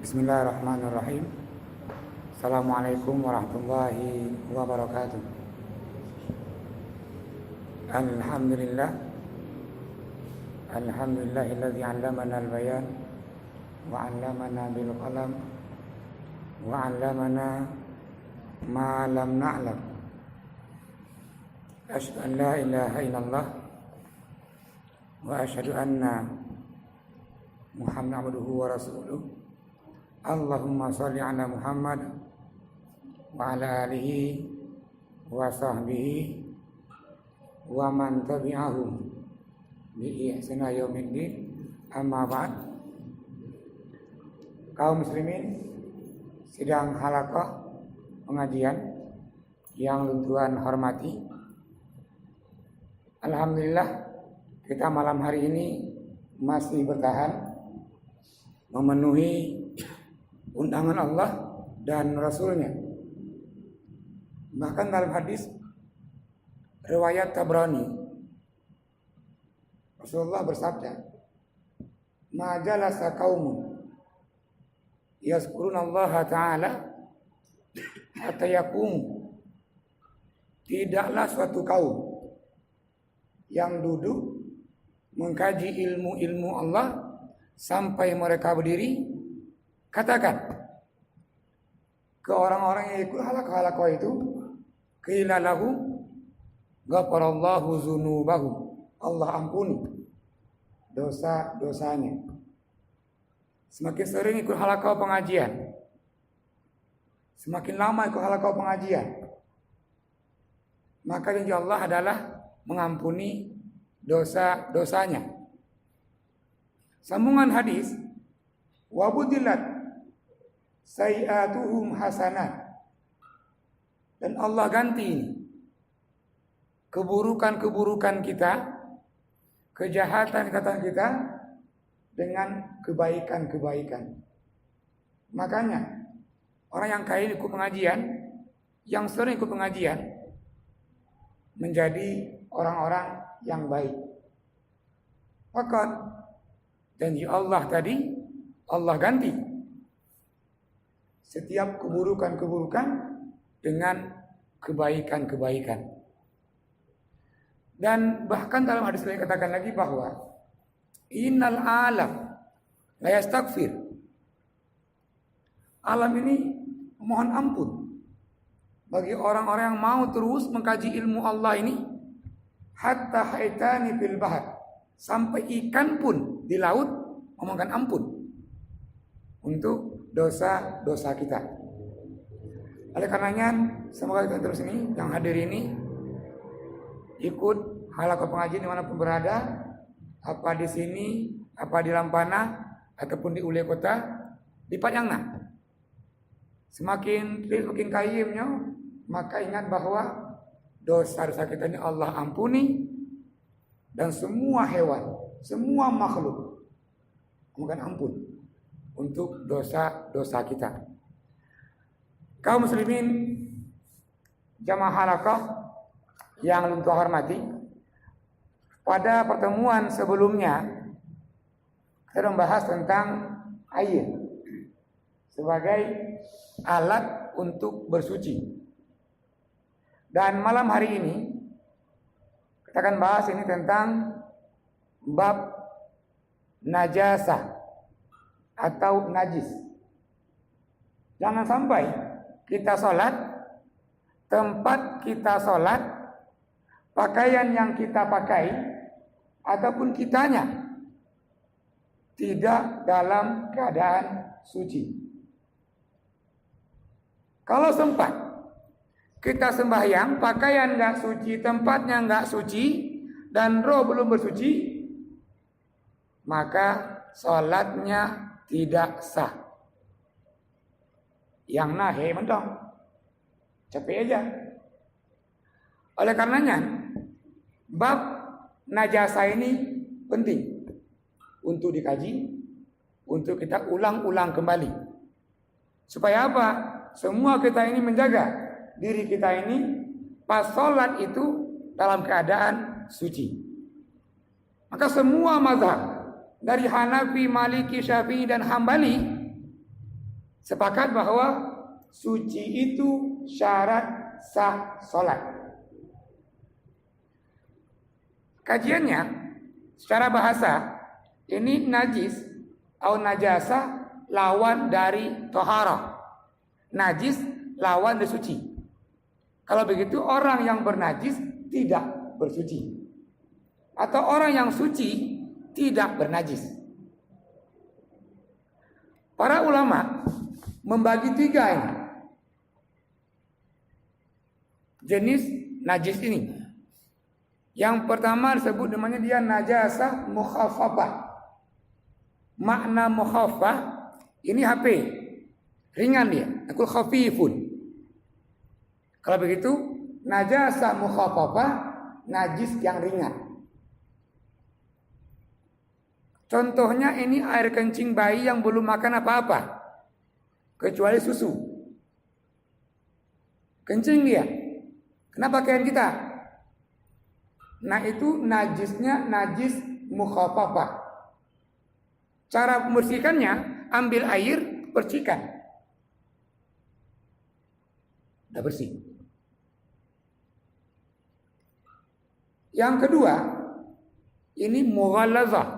Bismillahirrahmanirrahim. Assalamualaikum warahmatullahi wabarakatuh. Alhamdulillah. Alhamdulillahilladzi 'allamana al-bayan wa 'allamana bil qalam wa 'allamana ma lam na'lam. Asyhadu an la ilaha illallah wa asyhadu anna Muhammadan abduhu wa rasuluh. Allahumma sholli ala Muhammad wa ala alihi wa sahbihi wa man tabi'ahum bi ihsan ila yaumiddin. Amma ba'd. Kaum muslimin, sidang halaqah pengajian yang Tuhan hormati, alhamdulillah kita malam hari ini masih bertahan memenuhi undangan Allah dan Rasulnya. Bahkan dalam hadis riwayat Tabrani, Rasulullah bersabda, "Ma jalasa qaumun yazkuruna Allah Ta'ala hatta yaqumu." Tidaklah suatu kaum yang duduk mengkaji ilmu-ilmu Allah sampai mereka berdiri. Katakan ke orang-orang yang ikut halaqah itu, qila lahu ghafarallahu dzunubahu, Allah ampuni dosa-dosanya. Semakin sering ikut halaqah pengajian, semakin lama ikut halaqah pengajian, maka janji Allah adalah mengampuni dosa-dosanya. Sambungan hadis, wa budilat sayiatuhum hasanat, dan Allah ganti keburukan-keburukan kita, kejahatan-kejahatan kita dengan kebaikan-kebaikan. Makanya orang yang kaya ikut pengajian, yang sering ikut pengajian, menjadi orang-orang yang baik. Fakat janji Allah tadi, Allah ganti setiap keburukan-keburukan dengan kebaikan-kebaikan. Dan bahkan dalam hadis lain katakan lagi bahwa innal alam la yastaghfir. Alam ini mohon ampun bagi orang-orang yang mau terus mengkaji ilmu Allah ini, hatta haitani fil bahr, sampai ikan pun di laut memohonkan ampun untuk dosa-dosa kita. Oleh karenanya, semoga kita terus ini yang hadir ini ikut halaqah pengajian dimanapun berada, apa di sini, apa di Lampana, ataupun di Ule Kota, di Padangna. Semakin kayimnya, maka ingat bahwa dosa-dosa kita ini Allah ampuni, dan semua hewan, semua makhluk mohon ampun untuk dosa-dosa kita. Kaum muslimin jamaah halaqah yang Tuhan hormati, pada pertemuan sebelumnya kita membahas tentang air sebagai alat untuk bersuci. Dan malam hari ini kita akan bahas ini tentang bab najasah atau najis. Jangan sampai kita sholat, tempat kita sholat, pakaian yang kita pakai, ataupun kitanya tidak dalam keadaan suci. Kalau sempat kita sembahyang, pakaian nggak suci, tempatnya nggak suci, dan roh belum bersuci, maka sholatnya tidak sah. Yang nahi mentong, capek aja. Oleh karenanya, bab najasa ini penting untuk dikaji, untuk kita ulang-ulang kembali. Supaya apa? Semua kita ini menjaga diri kita ini pas sholat itu dalam keadaan suci. Maka semua mazhab dari Hanafi, Maliki, Syafi'i dan Hambali sepakat bahwa suci itu syarat sah sholat. Kajiannya secara bahasa, ini najis atau najasa lawan dari tohara. Najis lawan dari suci. Kalau begitu orang yang bernajis tidak bersuci, atau orang yang suci tidak bernajis. Para ulama membagi 3 ini jenis najis ini. Yang pertama disebut namanya dia najasah mukhaffafah. Makna mukhaffafah ini HP, ringan dia, aku khafifun. Kalau begitu najasah mukhaffafah, najis yang ringan. Contohnya ini air kencing bayi yang belum makan apa-apa kecuali susu. Kencing dia, kena pakaian kita. Nah itu najisnya najis mukhaffafah. Cara membersihkannya, ambil air, bersihkan. Udah bersih. Yang kedua, ini mughallazah.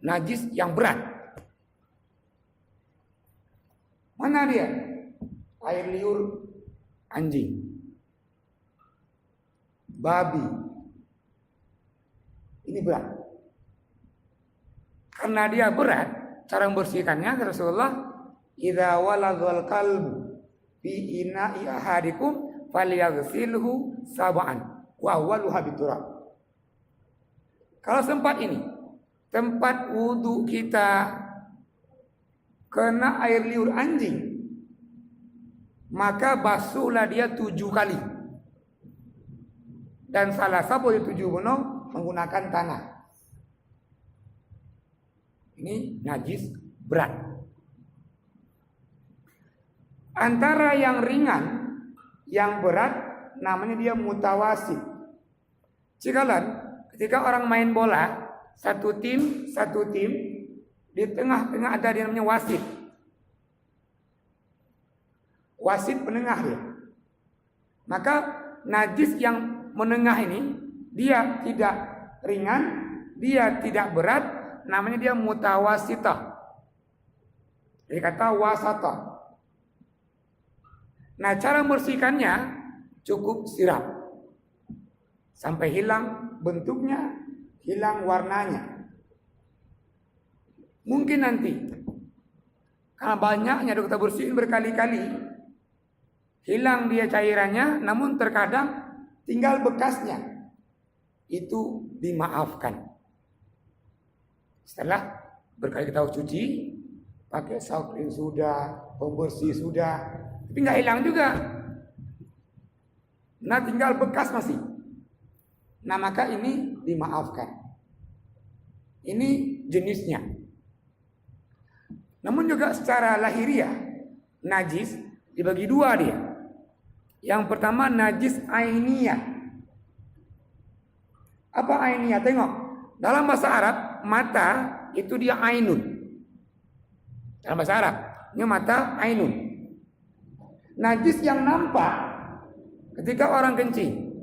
Najis yang berat. Mana dia? Air liur anjing, babi. Ini berat. Karena dia berat, cara membersihkannya Rasulullah, idza walaghal qalbu fi ina'i ahadikum falyaghsilhu sab'an wa awwaluha biturab. Kalau tempat wudu kita kena air liur anjing, maka basuhlah dia 7 kali. Dan salah satu dari 7 bono menggunakan tanah. Ini najis berat. Antara yang ringan, yang berat, namanya dia mutawasit. Cikalan, ketika orang main bola, satu tim, di tengah-tengah ada dia namanya wasit. Wasit penengah dia. Maka najis yang menengah ini, dia tidak ringan, dia tidak berat, namanya dia mutawasitah. Dari kata wasata. Nah, cara membersihkannya cukup siram sampai hilang bentuknya, hilang warnanya. Mungkin nanti karena banyaknya kita bersihin berkali-kali, hilang dia cairannya, namun terkadang tinggal bekasnya. Itu dimaafkan. Setelah berkali kita cuci, pakai sabun sudah, pembersih sudah, tapi nggak hilang juga. Nah, tinggal bekas masih. Nah, maka ini dimaafkan. Ini jenisnya. Namun juga secara lahiriah, najis dibagi 2 dia. Yang pertama najis ainiyah. Apa ainiyah? Tengok. Dalam bahasa Arab, mata itu dia ainun. Dalam bahasa Arab, ini mata ainun. Najis yang nampak ketika orang kencing,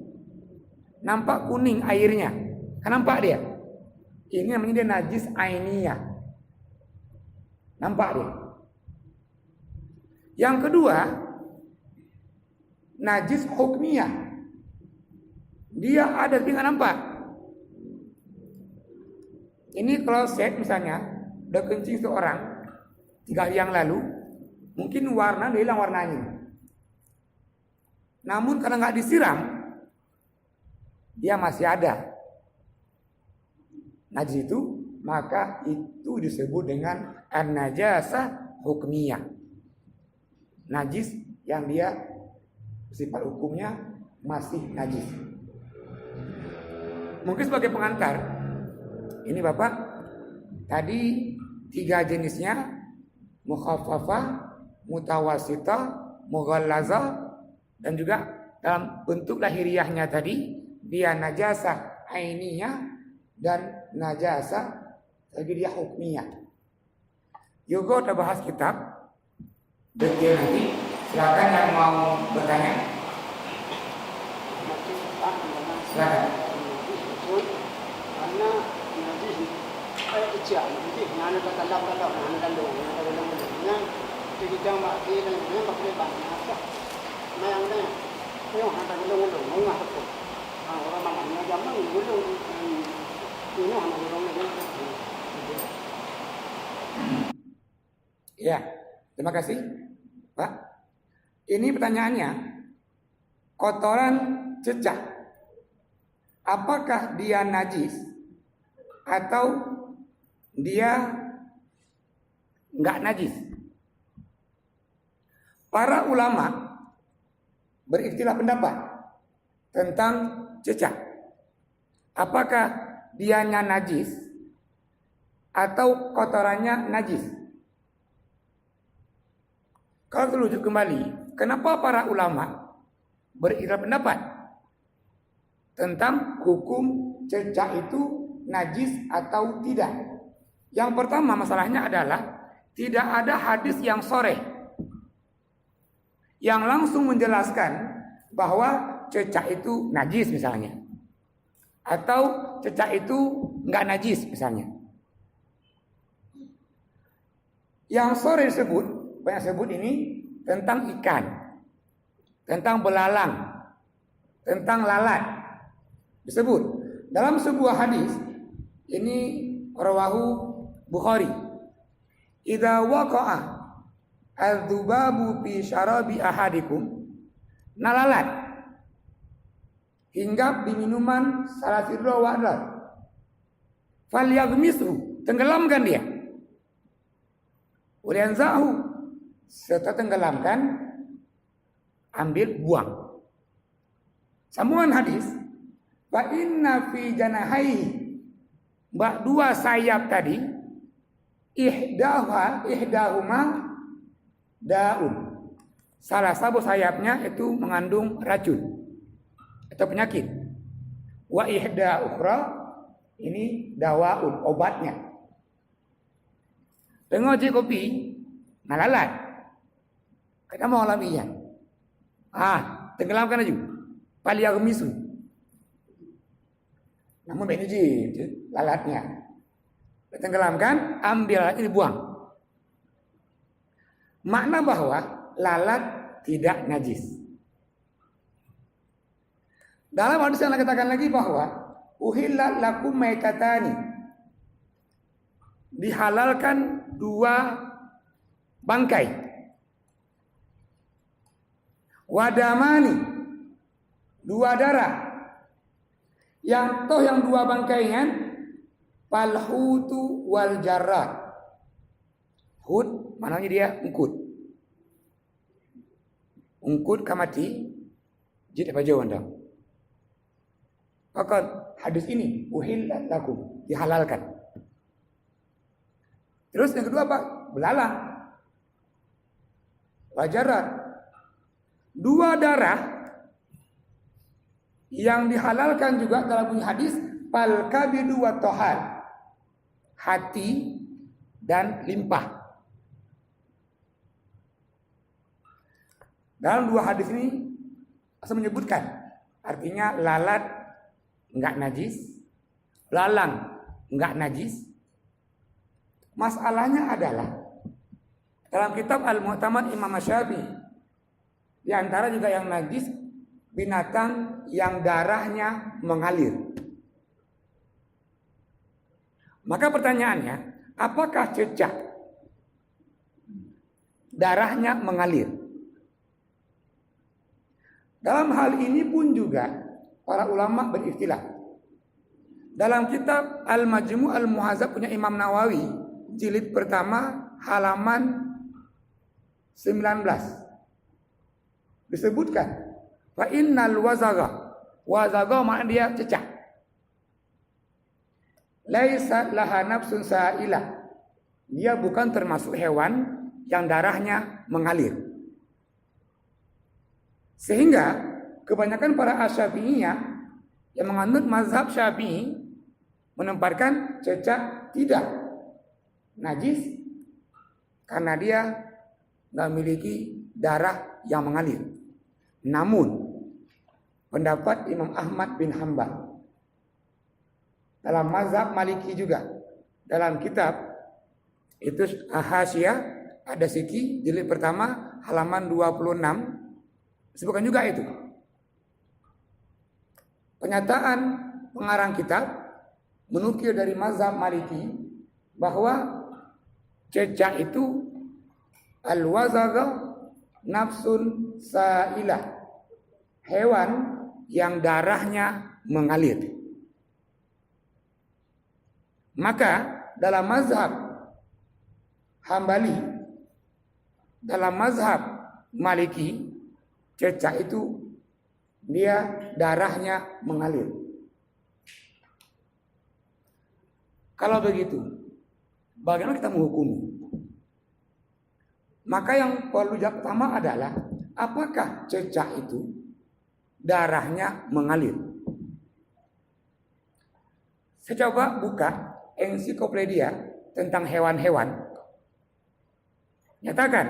nampak kuning airnya, kan nampak dia. Ini namanya dia najis ainiyah. Nampak dia. Yang kedua, najis hukmiyah. Dia ada tapi nggak nampak. Ini kalau set misalnya udah kencing seorang 3 hari yang lalu, mungkin warna udah hilang warnanya. Namun karena nggak disiram, dia masih ada. Najis itu, maka itu disebut dengan an-najasah hukmiyah. Najis yang dia sifat hukumnya masih najis. Mungkin sebagai pengantar, ini Bapak, tadi 3 jenisnya, mukhaffafah, mutawasitah, mughallazah, dan juga dalam bentuk lahiriahnya tadi, dia najasah ainiyah dan najasah lagi dia hukmiyah. Yogo kita bahas kitab detail nanti. Silakan yang mau bertanya. Silakan. Karena najis kecil, nanti mana kata lap kalau mana kandung, mana kandung mana, jadi jangan pakai dan mana pakai banyak apa, mana yang mana, yang mana kandung mana apa, orang mana jangan kandung, ini mana kandung mana. Ya, terima kasih, Pak. Ini pertanyaannya, kotoran cecak, apakah dia najis atau dia nggak najis? Para ulama berikhtilaf pendapat tentang cecak, apakah dianya najis atau kotorannya najis. Kalau terujuk kembali, kenapa para ulama berikhtilaf pendapat tentang hukum cecak itu najis atau tidak? Yang pertama masalahnya adalah tidak ada hadis yang sharih yang langsung menjelaskan bahwa cecak itu najis misalnya, atau cecak itu nggak najis misalnya. Yang sharih disebut, banyak sebut ini tentang ikan, tentang belalang, tentang lalat. Disebut dalam sebuah hadis, ini rawahu Bukhari. Idza waqa'a adzubabu fi syarabi ahadikum, nalalat hinggap di minuman salah sirro wa'dal, falyaghmishu, tenggelamkan dia. Urianzahu, serta tenggelamkan, ambil, buang. Sambungan hadis, fa inna fi janahai, dua sayap tadi, ihdahuma daun, salah satu sayapnya itu mengandung racun atau penyakit. Wa ihda ukhra, ini dawaun, obatnya. Tengoji kopi, nalalat. Kita mau alaminya. Tenggelamkan aja. Paliagmisu. Namun benuji lalatnya. Tenggelamkan, ambil alatnya, dibuang. Makna bahwa lalat tidak najis. Dalam hadis yang katakan lagi bahwa uhillat lakum maitatani, dihalalkan dua bangkai, wadamani, dua darah, yang toh yang dua bangkainya falhutu wal jarrad. Hut maknanya dia ungkut, ungkut kamati jid apa jauh anda. Maka hadis ini uhillat lakum, dihalalkan. Terus yang kedua apa? Belalang, wajarat. Dua darah yang dihalalkan juga dalam bunyi hadis, fal kabidu wa tohar, hati dan limpah. Dalam dua hadis ini saya menyebutkan, artinya lalat enggak najis, belalang enggak najis. Masalahnya adalah dalam kitab Al-Mu'tamad Imam Syafi'i, di antara juga yang najis binatang yang darahnya mengalir. Maka pertanyaannya, apakah cecak darahnya mengalir? Dalam hal ini pun juga para ulama berikhtilaf. Dalam kitab Al-Majmu' Al-Muhadzab punya Imam Nawawi, jilid pertama halaman 19, disebutkan fa innal wazaga, wazaga makna dia cecak, laisa laha nafsun sa'ilah, dia bukan termasuk hewan yang darahnya mengalir. Sehingga kebanyakan para asy-Syafi'iyah yang menganut mazhab Syafi'i menempatkan cecak tidak najis karena dia nggak memiliki darah yang mengalir. Namun pendapat Imam Ahmad bin Hanbal dalam mazhab Maliki juga, dalam kitab itu Hasyiah ada Siki jilid pertama halaman 26 disebutkan juga itu. Pernyataan pengarang kitab menukil dari mazhab Maliki bahwa cecak itu al-wazagha nafsun sa'ilah, hewan yang darahnya mengalir. Maka dalam mazhab Hambali, dalam mazhab Maliki, cecak itu dia darahnya mengalir. Kalau begitu, bagaimana kita menghukumi? Maka yang perlu jawab pertama adalah, apakah cecak itu darahnya mengalir? Saya coba buka ensiklopedia tentang hewan-hewan. Nyatakan,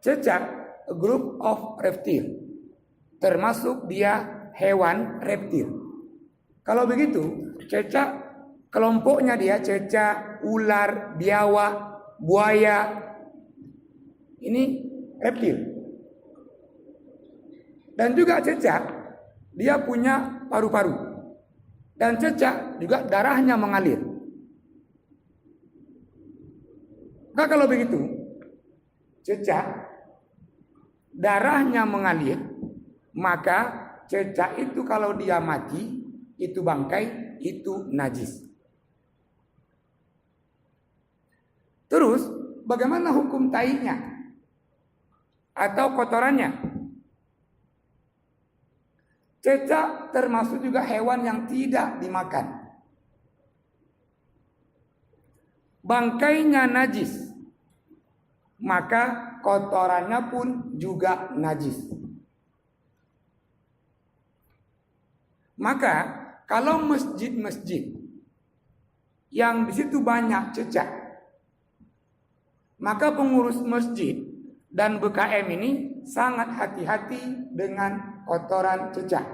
cecak a group of reptile, termasuk dia hewan reptil. Kalau begitu, cecak kelompoknya dia cecak, ular, biawak, buaya. Ini reptil. Dan juga cecak dia punya paru-paru. Dan cecak juga darahnya mengalir. Nah, kalau begitu, cecak darahnya mengalir, maka cecak itu kalau dia mati, itu bangkai, itu najis. Terus, bagaimana hukum tainya atau kotorannya? Cecak termasuk juga hewan yang tidak dimakan. Bangkainya najis, maka kotorannya pun juga najis. Maka kalau masjid-masjid yang di situ banyak cecak, maka pengurus masjid dan BKM ini sangat hati-hati dengan kotoran cecak.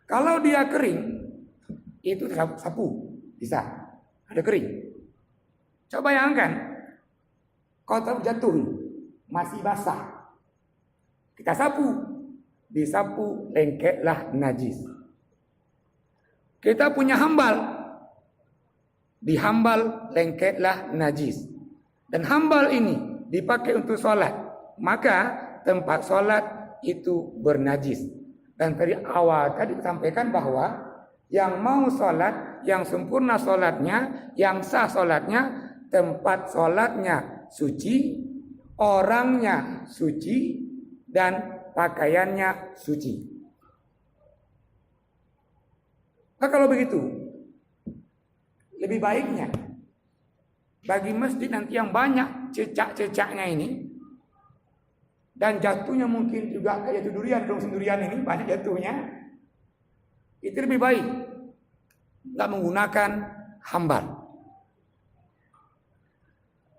Kalau dia kering, itu sapu, bisa. Ada kering. Coba bayangkan, kotor jatuh, masih basah. Kita sapu, disapu lengketlah najis. Kita punya hambal, dihambal lengketlah najis. Dan hambal ini dipakai untuk sholat, maka tempat sholat itu bernajis. Dan tadi awal tadi disampaikan bahwa yang mau sholat, yang sempurna sholatnya, yang sah sholatnya, tempat sholatnya suci, orangnya suci, dan pakaiannya suci. Nah, kalau begitu, lebih baiknya bagi masjid nanti yang banyak cecak-cecaknya ini, dan jatuhnya mungkin juga kayak jatuh durian, musim durian ini banyak jatuhnya, itu lebih baik nggak menggunakan hambal.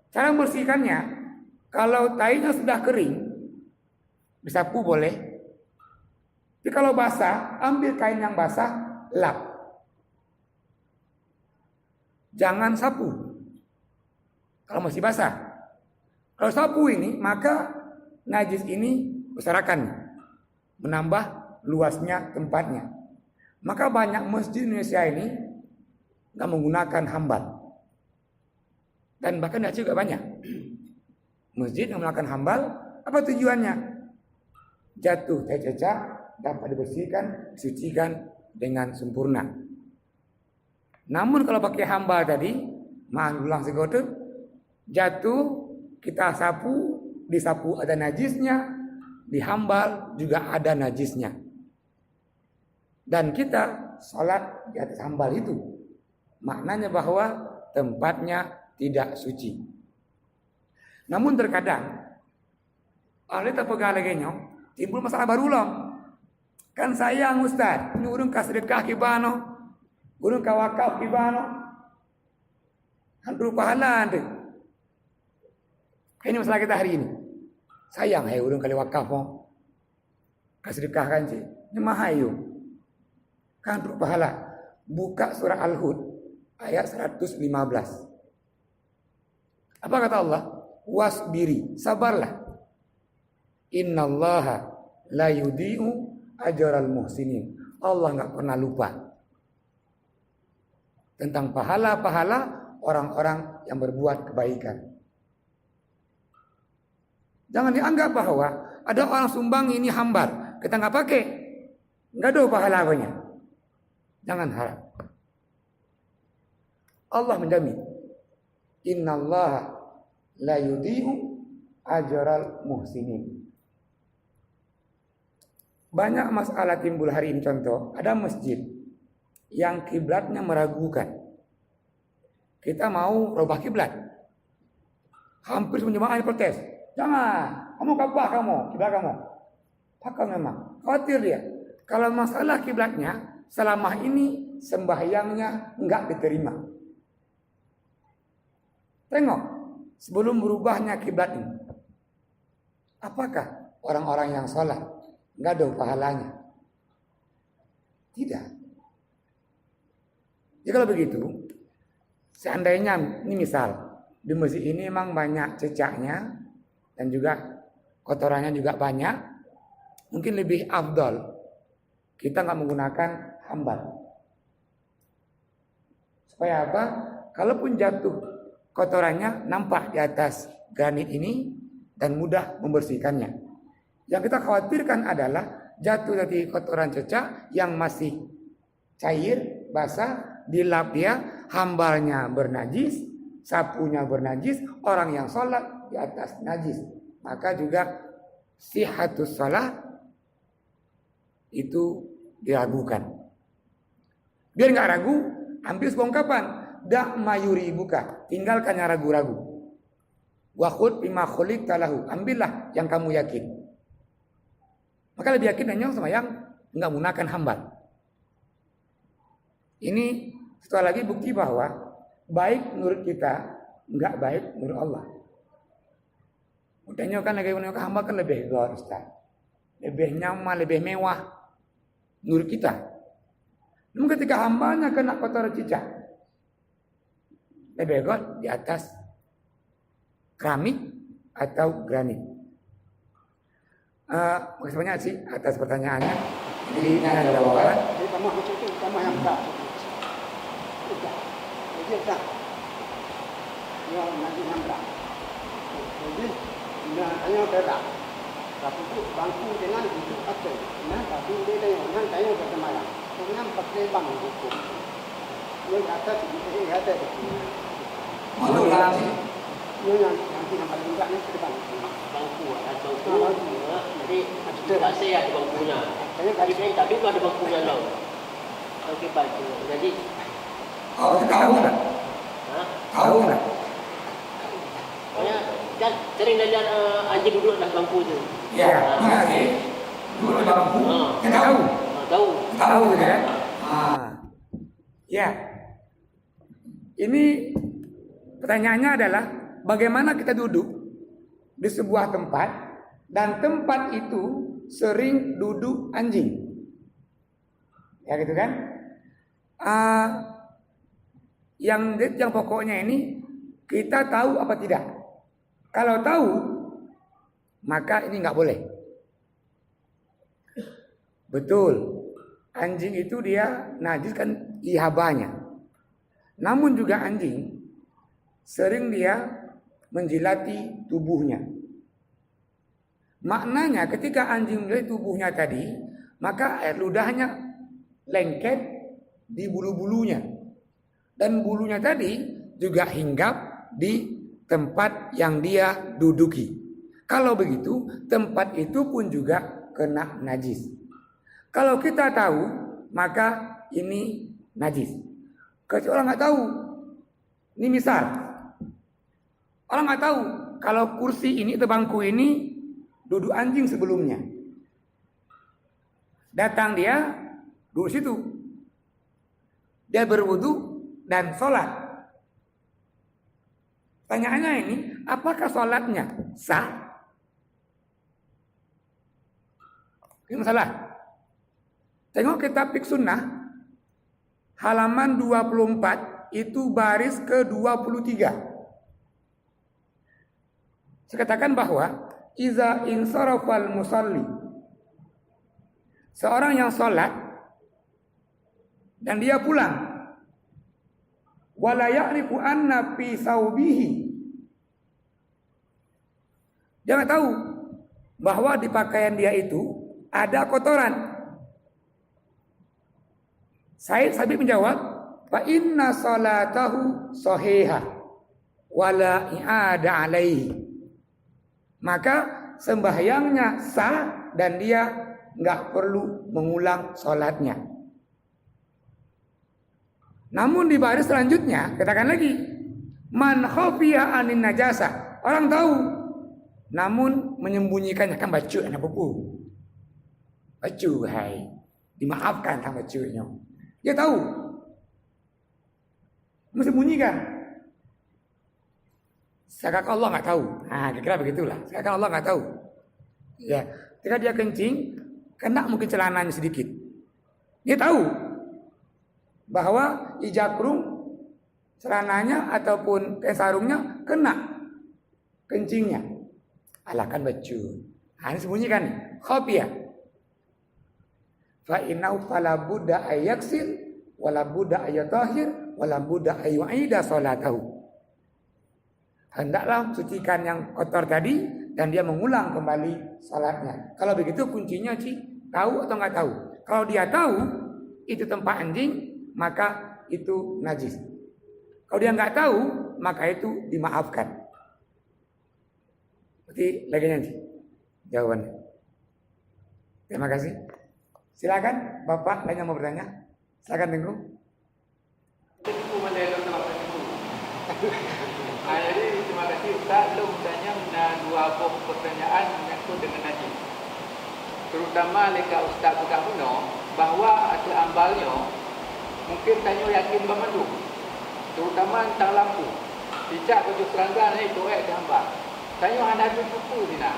Cara membersihkannya, kalau tainya sudah kering, disapu boleh. Tapi kalau basah, ambil kain yang basah, lap. Jangan sapu kalau masih basah. Kalau sapu ini, maka najis ini berserakan, menambah luasnya tempatnya. Maka banyak masjid Indonesia ini nggak menggunakan hambal. Dan bahkan Aceh juga banyak masjid yang menggunakan hambal. Apa tujuannya? Jatuh cecak dapat dibersihkan, disucikan dengan sempurna. Namun kalau pakai hambal tadi, ulang segotu, jatuh kita sapu, disapu ada najisnya, dihambal juga ada najisnya. Dan kita sholat di atas hambal itu, maknanya bahwa tempatnya tidak suci. Namun terkadang oleh terpegalagenya timbul masalah baru loh. Kan sayang Ustaz, ini urung kasedekah kibano, urung kawakaf kibano, kan berupa pahala deh. Ini masalah kita hari ini. Sayang urang kali wakaf mo. Kasedekah kan sih. Ini mahayu. Kan pahala. Buka surah Al-Hud ayat 115. Apa kata Allah? Wasbiri, sabarlah. Innallaha la yudhi'u ajral muhsinin. Allah enggak pernah lupa tentang pahala-pahala orang-orang yang berbuat kebaikan. Jangan dianggap bahwa ada orang sumbang ini hambar, kita enggak pakai, enggak ada pahalanya. Jangan harap. Allah menjamin. Innallaha la yudhi'u ajral muhsinin. Banyak masalah timbul hari ini. Contoh, ada masjid yang kiblatnya meragukan. Kita mau rubah kiblat. Hampir semua jemaah protes. Jangan, kamu kabah kiblat kamu. Pakal memang. Khawatir dia. Kalau masalah kiblatnya, selama ini sembahyangnya enggak diterima. Tengok, sebelum berubahnya kiblat ini. Apakah orang-orang yang sholat enggak ada pahalanya? Tidak. Jadi kalau begitu, seandainya ini misal di masjid ini memang banyak cecaknya dan juga kotorannya juga banyak, mungkin lebih afdal kita nggak menggunakan hambar. Supaya apa? Kalaupun jatuh kotorannya nampak di atas granit ini dan mudah membersihkannya. Yang kita khawatirkan adalah jatuh dari kotoran cecak yang masih cair, basah, dilap dia, hambarnya bernajis, sapunya bernajis, orang yang sholat di atas najis. Maka juga sihatus sholat itu diragukan. Biar nggak ragu, ambil sebuah ungkapan, dak mayuri buka, tinggalkan yang ragu-ragu. Wa khud bima khuliqta lahu, ambillah yang kamu yakin. Maka lebih yakin hanya sama yang enggak menggunakan hambar. Ini sekali lagi bukti bahwa baik menurut kita, enggak baik menurut Allah. Mudahnya kan lagi menggunakan hambar kan lebih gor, Ustaz. Lebih nyaman, lebih mewah menurut kita. Namun ketika hambarnya kena kotoran cicak, lebih gor di atas keramik atau granit. Makasih banyak sih atas pertanyaannya. Jadi ini ada jawaban. Jadi tamah macam itu, tamah yang tak. Jadi tak. Ya nanti yang tak. Jadi hanya berak. Tapi itu bangku dengan itu atas. Nah, tapi dia dengan tanya bagaimana. Kemudian pakai bang hukum. Yang atas itu ada. Malu lah. Yang nanti yang paling enggak nanti depan. Bangku jadi tidak saya ada bangkunya. Tadi itu ada bangkunya loh. Oke baju. Jadi Tahu nggak? Tahu nggak? pokoknya kan sering lihat anjing duduk atas bangku itu. Ya, iya sih. Dulu bangku. Kita tahu. Tahu kan? Ya. Ini pertanyaannya adalah bagaimana kita duduk di sebuah tempat dan tempat itu sering duduk anjing. Ya gitu kan? Yang pokoknya ini kita tahu apa tidak. Kalau tahu maka ini nggak boleh. Betul. Anjing itu dia najis kan ihabanya. Namun juga anjing sering dia menjilati tubuhnya. Maknanya ketika anjing menjilati tubuhnya tadi, maka air ludahnya lengket di bulu-bulunya. Dan bulunya tadi juga hinggap di tempat yang dia duduki. Kalau begitu, tempat itu pun juga kena najis. Kalau kita tahu, maka ini najis. Kalau orang nggak tahu, ini misal, orang nggak tahu kalau kursi ini atau bangku ini duduk anjing sebelumnya. Datang dia duduk situ, dia berwudu dan sholat. Pertanyaannya ini, apakah sholatnya sah? Ini masalah. Tengok kitab Fiqh Sunnah halaman 24 itu baris ke-23. Saya katakan bahwa iza insarafal musalli, seorang yang sholat dan dia pulang, wala ya'rifu anna fi saubihi, dia nggak tahu bahwa di pakaian dia itu ada kotoran. Said Sabit menjawab, fa inna salatahu sahihah wala i'ada alaihi, maka sembahyangnya sah dan dia nggak perlu mengulang sholatnya. Namun di baris selanjutnya katakan lagi, man khafiya anin najasa, orang tahu namun menyembunyikannya, kan baju anak buku. Baju hai, dimaafkan sama bajunya. Dia tahu, menyembunyikan. Seakan Allah nggak tahu. Nah, kira-kira begitulah. Seakan Allah nggak tahu. Ya, ketika dia kencing, kena mungkin celananya sedikit. Dia tahu bahwa ijakrung celananya ataupun sarungnya kena kencingnya. Alahkan baju. Nah, ini sembunyikan. Khafiyah. Fa innahu fala budda ayaksil wala budda ayatahir wala budda ayu'ida salatahu. Hendaklah sucikan yang kotor tadi dan dia mengulang kembali salatnya. Kalau begitu kuncinya tahu atau nggak tahu. Kalau dia tahu itu tempat anjing, maka itu najis. Kalau dia nggak tahu, maka itu dimaafkan. Berarti lagi nanti jawabannya. Terima kasih. Silakan Bapak lain yang mau bertanya. Silakan Tengku. Jadi terima kasih Ustaz. Belum bertanya dua pertanyaan menyangkut dengan najis. Terutama leka Ustaz buka kuno bahwa ada ambalnya mungkin tanya yakin bermandu, terutama tentang lampu. Tidak baju serangga ni tu gambar. Tanya hana tu buku ni nak.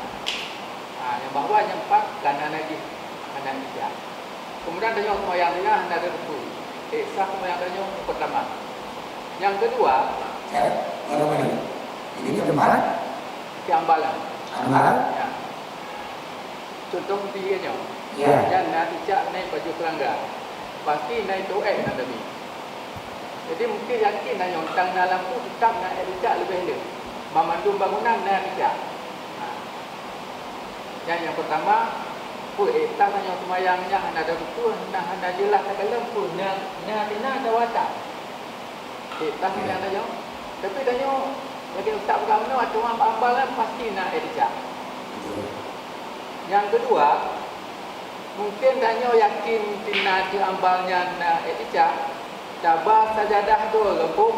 Yang bawah yang empat kanan lagi hana tidak. Kemudian tanya semayang dia hana ada buku. Sah semayang tanya pertama. Yang kedua, ini tempat ambalan. Ambalan. Ya. Contoh tiganya. Ya. Yang nak tidak naik baju serangga. Pasti naik toek nak tadi. Jadi mungkin yakin nak tentang dalam tu tetap nak tidak lebih elok. Memandu bangunan nak tidak. Yang pertama, tak tanya semayangnya hanya ada betul, hanya jelas kalau pun nak ada watak. Tak yang tanya. Tapi tanya bagi ustaz bergambar atau ambalan pasti nak tidak. Yang kedua, mungkin tanya yakin tina tu ambalnya na etika tabah sajadah tu lempung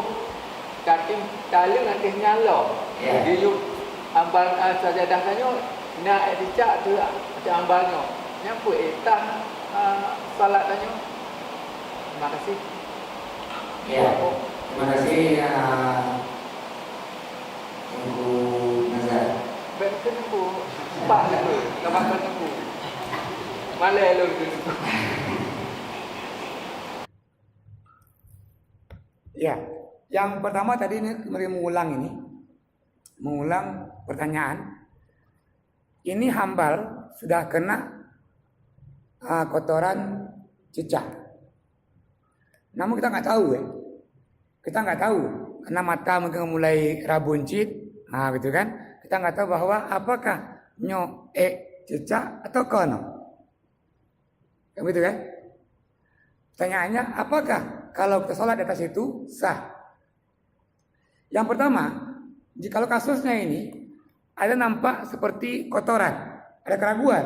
katim taling nanti nyala di ambal sajadah tanya na etika tu ambalnya nyampu etah salat tanya. Terima kasih. Ya. Terima kasih Ibu Nazar. Betul bu. Pak tu, kawan tu. Malai lu dulu. Ya, yang pertama tadi ini mengulang pertanyaan. Ini hambal sudah kena kotoran cicak. Namun kita nggak tahu Kita nggak tahu karena mata mungkin mulai rabuncit, gitu kan? Kita nggak tahu bahwa apakah cicak atau kono. Begitu kan? Pertanyaannya, apakah kalau kita sholat di atas itu sah? Yang pertama, jikalau kasusnya ini ada nampak seperti kotoran, ada keraguan,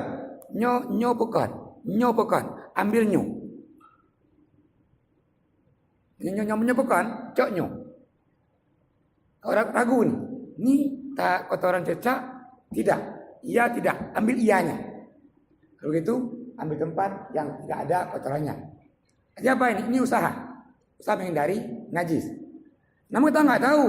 nyo pekon, ambil nyo pekon, cok nyo. Orang ragu ini tak kotoran cecak, tidak, iya tidak, ambil iyanya. Kalau gitu, ambil tempat yang tidak ada kotorannya. Jadi apa ini? Ini usaha menghindari najis. Namun kita nggak tahu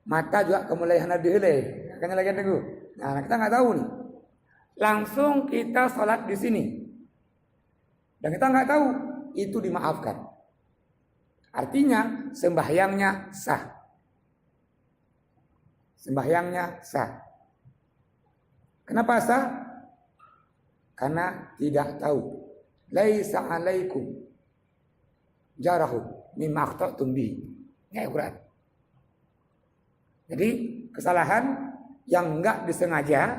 mata juga kemuliaan dihilai. Makanya lagi tunggu. Nah, kita nggak tahu nih. Langsung kita sholat di sini. Dan kita nggak tahu itu dimaafkan. Artinya sembahyangnya sah. Sembahyangnya sah. Kenapa sah? Karena tidak tahu. Laisa alaikum jarahu mimma akhta'tum bihi. Ini Al-Quran. Jadi kesalahan yang enggak disengaja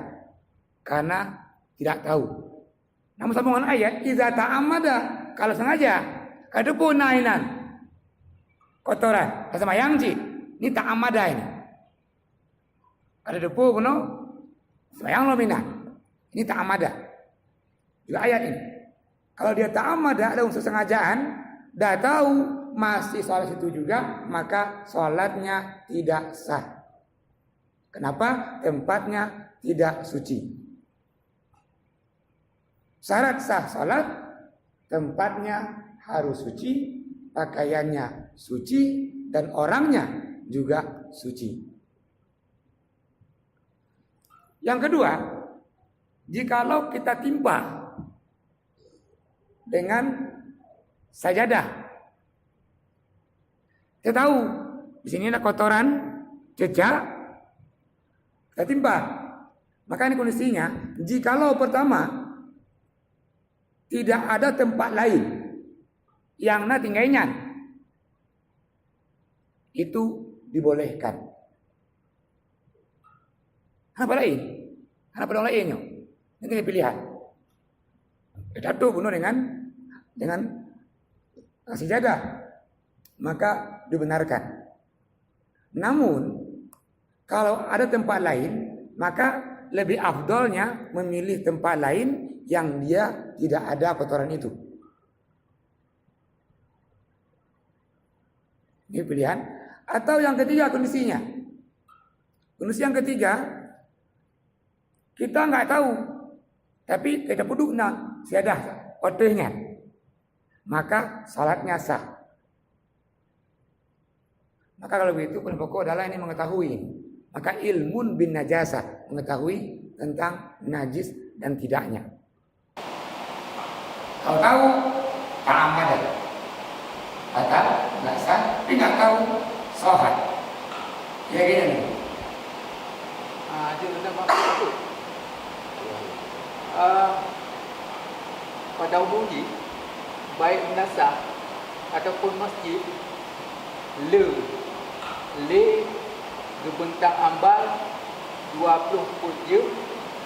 karena tidak tahu. Namun sambungan ayat idza ta'ammada, kalau sengaja ada pun nainan kotoran sama yang ini ta'ammada ini. Ada depu puno sayang lo minan. Ini ta'ammada. Juga ayat ini. Kalau dia ta'ammada ada unsur sengajaan, dah tahu masih sholat itu juga, maka sholatnya tidak sah. Kenapa? Tempatnya tidak suci. Syarat sah sholat, tempatnya harus suci, pakaiannya suci, dan orangnya juga suci. Yang kedua, jikalau kita timpa dengan sajadah, kita tahu di sini ada kotoran, jejak, kita timpa. Maka ini kondisinya, jikalau pertama tidak ada tempat lain yang tinggalnya, itu dibolehkan. Kenapa lain? Kenapa dong lainnya? Ini pilihan. Jatuh bunuh dengan sajadah, maka dibenarkan. Namun kalau ada tempat lain, maka lebih afdolnya memilih tempat lain yang dia tidak ada kotoran itu. Ini pilihan. Atau yang ketiga kondisinya. Kondisi yang ketiga, kita nggak tahu, tapi kita puduk siadah kotornya, maka salatnya sah. Maka kalau begitu pokok adalah ini mengetahui. Maka ilmun bin najasah, mengetahui tentang najis dan tidaknya. Kalau tahu, ta'ammad. Atau nggak sah, tapi nggak tahu, sholat. Ya gini nih. Dia ada maksud itu. Pada umumnya, baik nasah ataupun masjid, le gebentang ambal 20 pujum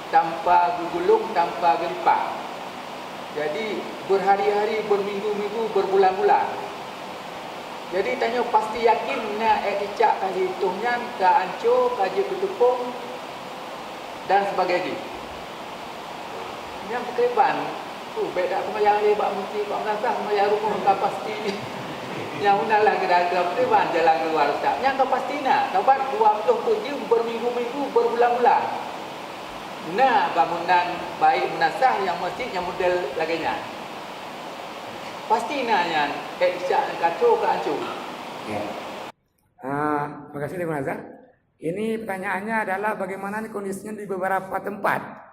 tanpa gugulung, tanpa gempa. Jadi berhari-hari, berminggu-minggu, berbulan-bulan. Jadi tanya pasti yakin nak icak kaji hitungnya, ke ancur, kaji ketupung dan sebagainya. Yang berkaitan, baik tak semayang ni, Pak Mesti, Pak Menasah, semayang rumah tak pasti. Yang unalah kira-kira berkaitan jalan keluar Ustaz. Yang tak pasti nak, tabat 20 pujum, berminggu-minggu, berbulan-bulan. Nah, bangunan baik Menasah, yang masjid, yang model laginya. Pasti nanya, isyak kacau ke ancur. Ya. Terima kasih Pak Nazar. Ini pertanyaannya adalah bagaimana nih kondisinya di beberapa tempat.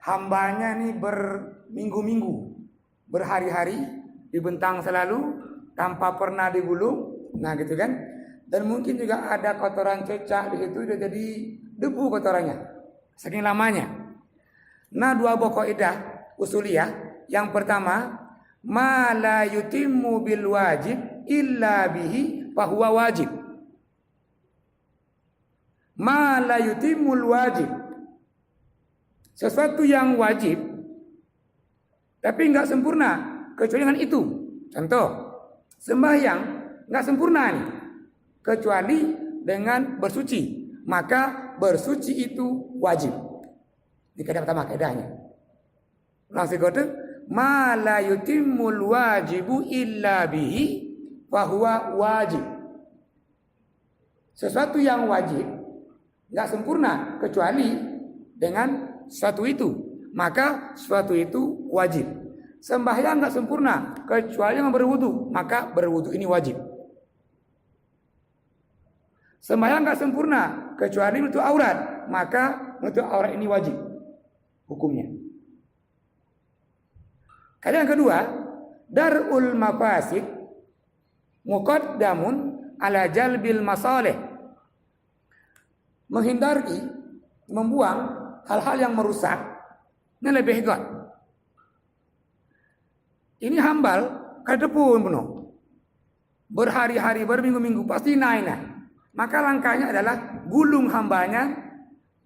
Hambanya nih berminggu-minggu, berhari-hari, dibentang selalu, tanpa pernah digulung, nah gitu kan. Dan mungkin juga ada kotoran cecak di situ, udah jadi debu kotorannya, saking lamanya. Nah, dua buah kaidah usuliyah. Yang pertama, ma la yutimmu bil wajib illa bihi fahuwa wajib. Ma la yutimmul wajib, sesuatu yang wajib tapi enggak sempurna kecuali dengan itu. Contoh, sembahyang enggak sempurna nih kecuali dengan bersuci, maka bersuci itu wajib. Ini kaidah pertama kaidahnya. Langsung kode ma la yutimmul wajibu illa bihi fahuwa wajib. Sesuatu yang wajib enggak sempurna kecuali dengan sesuatu itu, maka sesuatu itu wajib. Sembahyang enggak sempurna kecuali dengan berwudu, maka berwudu ini wajib. Sembahyang nggak sempurna kecuali menutup aurat, maka menutup aurat ini wajib hukumnya. Yang kedua, darul mafasid muqaddamun ala jalbil masalih. Menghindari, membuang hal-hal yang merusak, ini lebih hebat. Ini hambal kadepun penuh. Berhari-hari, berminggu-minggu pasti naik. Maka langkahnya adalah gulung hambanya,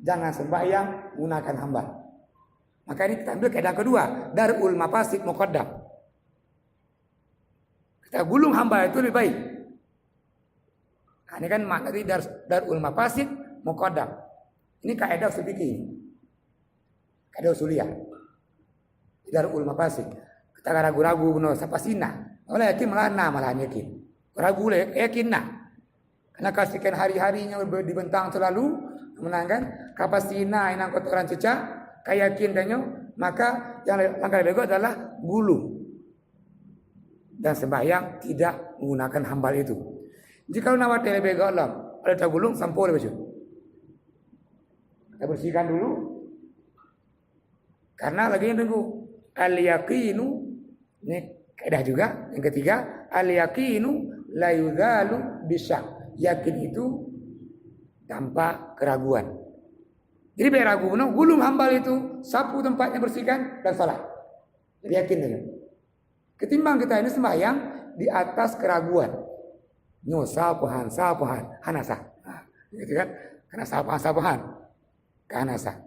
jangan sembahyang gunakan hambal. Maka ini kita ambil kaidah kedua, darul mafasid muqaddam. Kita gulung hamba itu lebih baik. Nah, ini kan makna dari darul mafasid muqaddam. Ini kaidah usul fikih. Kaidah usuliyah. Darul mafasid. Kita ragu-ragu benar siapa sina. Oleh yakin malah yakin. Ragu le yakin nah. Karena kasihkan hari-harinya dibentang selalu menangkan kapasina inang kotoran cecak kayakin danyo, maka yang langkah lebih baik adalah gulung dan sembahyang tidak menggunakan hambal itu. Jika nawat lebih baik ada gulung sampul baju. Kita bersihkan dulu. Karena lagi nunggu al-yaqinu, ini kaidah juga. Yang ketiga, al-yaqinu la yuzalu bisyak. Yakin itu tanpa keraguan. Jadi biar ragu, gulung hambal itu, sapu tempatnya, bersihkan dan salat. Jadi yakin saja. Ketimbang kita ini sembahyang di atas keraguan. Nyo sapuhan, hanasa. Nah, gitu kan? Karena sapuhan, hanasa.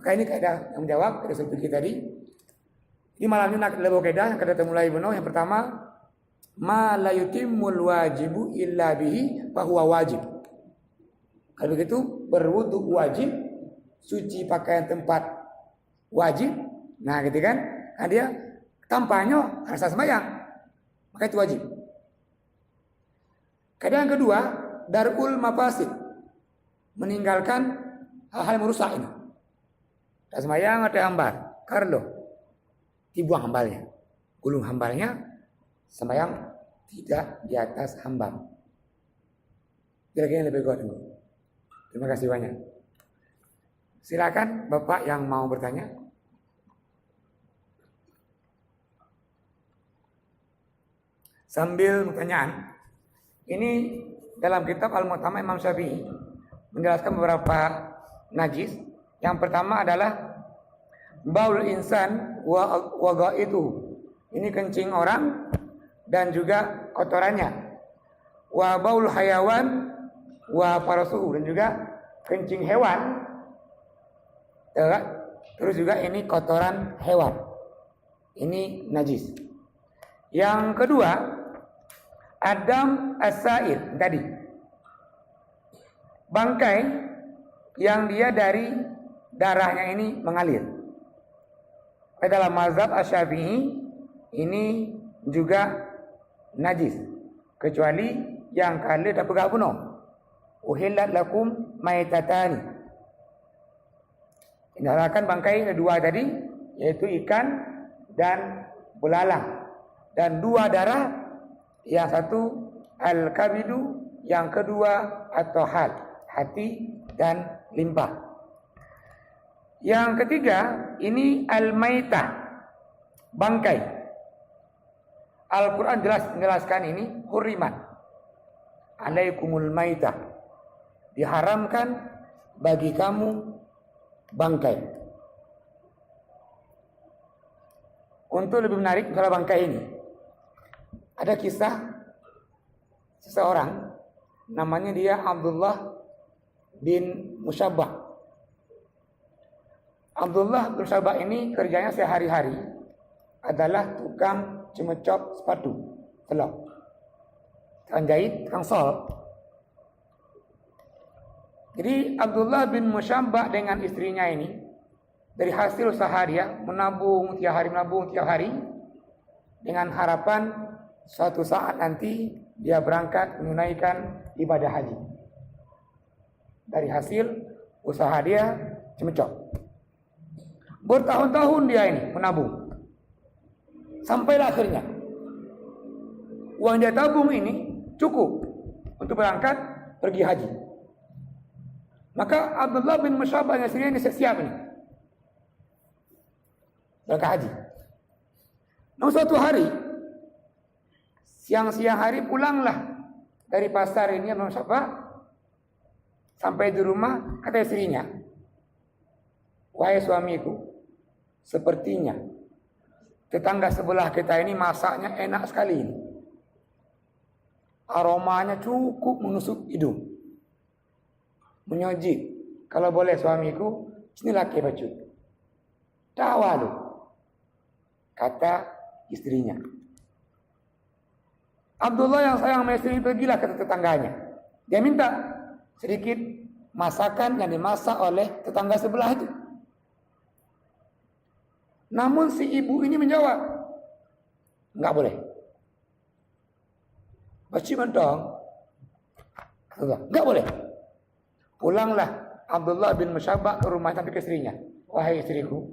Maka ini kaidah yang menjawab kaidah usul fikih tadi. Di malam ini nak lebih kaidah yang kita mulai benar. Yang pertama, ma la yutimmul wajibu illa bihi fahuwa wajib. Kalau begitu berwudu wajib, suci pakaian tempat wajib. Nah, gitu kan? Nah, dia tampaknya harus sembahyang. Maka itu wajib. Kaidah yang kedua, darul mafasid. Meninggalkan hal-hal yang merusak ini. Tak sembahyang ada hambal. Karlo dibuang hambalnya. Gulung hambalnya, sembahyang tidak di atas hambal. Kira-kira lebih kuat. Terima kasih banyak. Silakan Bapak yang mau bertanya. Sambil pertanyaan, ini dalam kitab Al-Mu'tamad Imam Syafi'i menjelaskan beberapa najis. Yang pertama adalah baul insan wa ghaitu. Ini kencing orang dan juga kotorannya. Wa baul hayawan wa farasuhu, dan juga kencing hewan. Terus juga ini kotoran hewan. Ini najis. Yang kedua, adam as-sa'il tadi. Bangkai yang dia dari darahnya ini mengalir. Dalam mazhab Asy-Syafi'i ini juga najis, kecuali yang kalir tak pegak bunuh. Uhillat lakum maitatani. Dinyatakan bangkai kedua tadi, yaitu ikan dan belalang. Dan dua darah, yang satu al-kabidu, yang kedua at-tahal, hati dan limpa. Yang ketiga, ini al-maitah, bangkai. Al-Quran jelas menjelaskan ini, hurrimat alaikumul maitah, diharamkan bagi kamu bangkai. Untuk lebih menarik kalau bangkai ini, ada kisah seseorang namanya dia Abdullah bin Musyabbah. Abdullah bin Musyabbah ini kerjanya sehari-hari adalah tukang cemecop sepatu, telok, tukang jahit, tukang sol. Jadi Abdullah bin Musyabbah dengan istrinya ini dari hasil usaha dia menabung tiap hari dengan harapan suatu saat nanti dia berangkat menunaikan ibadah haji. Dari hasil usaha dia cemecop. Bertahun-tahun dia ini menabung. Sampailah akhirnya uang dia tabung ini cukup untuk berangkat pergi haji. Maka Abdullah bin Musyabah yang Syria ini siap ini berangkat haji. Namun suatu hari, siang-siang hari pulanglah dari pasar ini Abdullah bin Musyabah. Sampai di rumah, kata istrinya, wahai suamiku, sepertinya tetangga sebelah kita ini masaknya enak sekali ini. Aromanya cukup menusuk hidung, menyojik. Kalau boleh suamiku, sini laki baju. Tawalu, kata istrinya. Abdullah yang sayang sama istri pergilah ke tetangganya. Dia minta sedikit masakan yang dimasak oleh tetangga sebelah itu. Namun si ibu ini menjawab, enggak boleh. Baci mentong, enggak boleh. Pulanglah Abdullah bin Musyabah ke rumah sampai ke istrinya. Wahai istriku,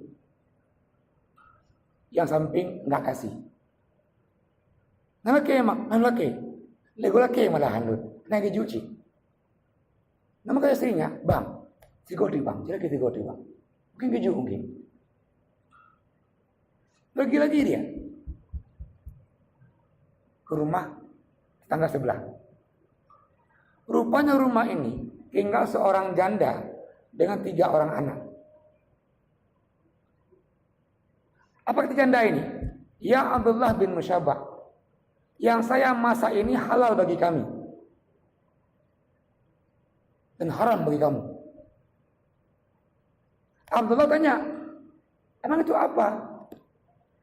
yang samping enggak kasih. Nama laki, lego laki malahan lu, nagi juci. Nama kata istrinya, bang, tigoti bang, jadi tigoti bang, mungkin keju mungkin. Pergi lagi dia ke rumah tetangga sebelah. Rupanya rumah ini tinggal seorang janda dengan 3 orang anak. Apa kata janda ini? Ya Abdullah bin Musyabah, yang saya masak ini halal bagi kami dan haram bagi kamu. Abdullah tanya, emang itu apa?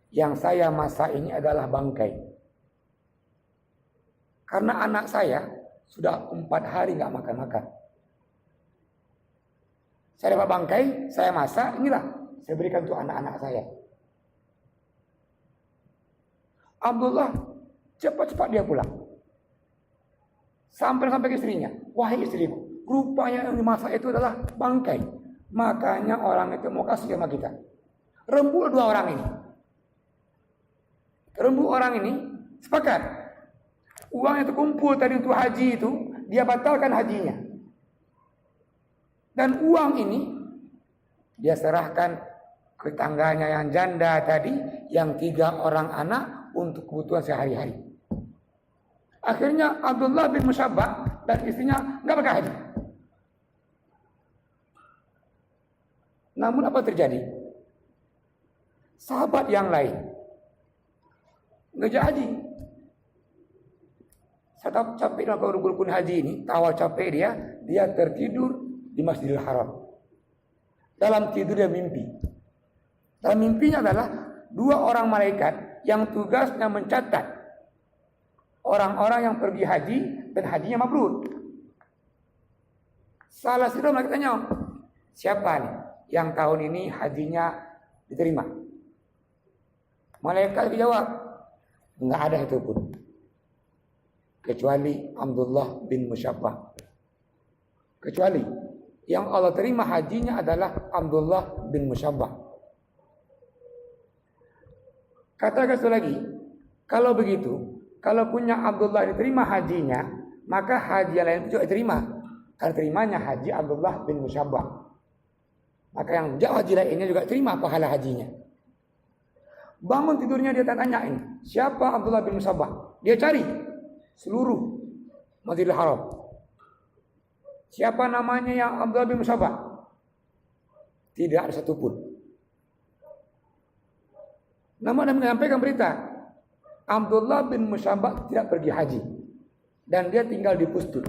Yang saya masak ini adalah bangkai. Karena anak saya sudah 4 hari nggak makan-makan. Saya dapat bangkai, saya masak, inilah saya berikan untuk anak-anak saya. Abdullah cepat-cepat dia pulang. Sampai ke istrinya, wahai istriku, rupanya yang dimasak itu adalah bangkai. Makanya orang itu mau kasih sama kita. Rembuk 2 orang ini. Rembuk orang ini sepakat. Uang yang terkumpul tadi untuk haji itu, dia batalkan hajinya. Dan uang ini dia serahkan ke tangganya yang janda tadi, yang 3 orang anak untuk kebutuhan sehari-hari. Akhirnya Abdullah bin Musyabah dan istrinya nggak pakai haji. Namun apa terjadi? Sahabat yang lain ngejar haji. Saya capek dengan rukun haji ini, tahu capek dia tertidur di Masjidil Haram. Dalam tidur dia mimpi. Dalam mimpinya adalah 2 orang malaikat yang tugasnya mencatat orang-orang yang pergi haji dan hajinya mabrur. Salah satu malaikat tanya, siapa nih yang tahun ini hajinya diterima? Malaikat jawab, enggak ada itu pun, kecuali Abdullah bin Musyabah. Kecuali yang Allah terima hajinya adalah Abdullah bin Musyabah. Katakan sekali lagi, kalau begitu, kalau punya Abdullah diterima hajinya, maka haji yang lain juga diterima. Karena terimanya haji Abdullah bin Musyabah, maka yang jauh haji lainnya juga terima pahala hajinya. Bangun tidurnya dia tanyain, siapa Abdullah bin Musyabah? Dia cari seluruh Masjidil Haram. Siapa namanya yang Abdullah bin Musyabah? Tidak ada satupun. Namun dia menyampaikan berita, Abdullah bin Musyabah tidak pergi haji dan dia tinggal di Pustur.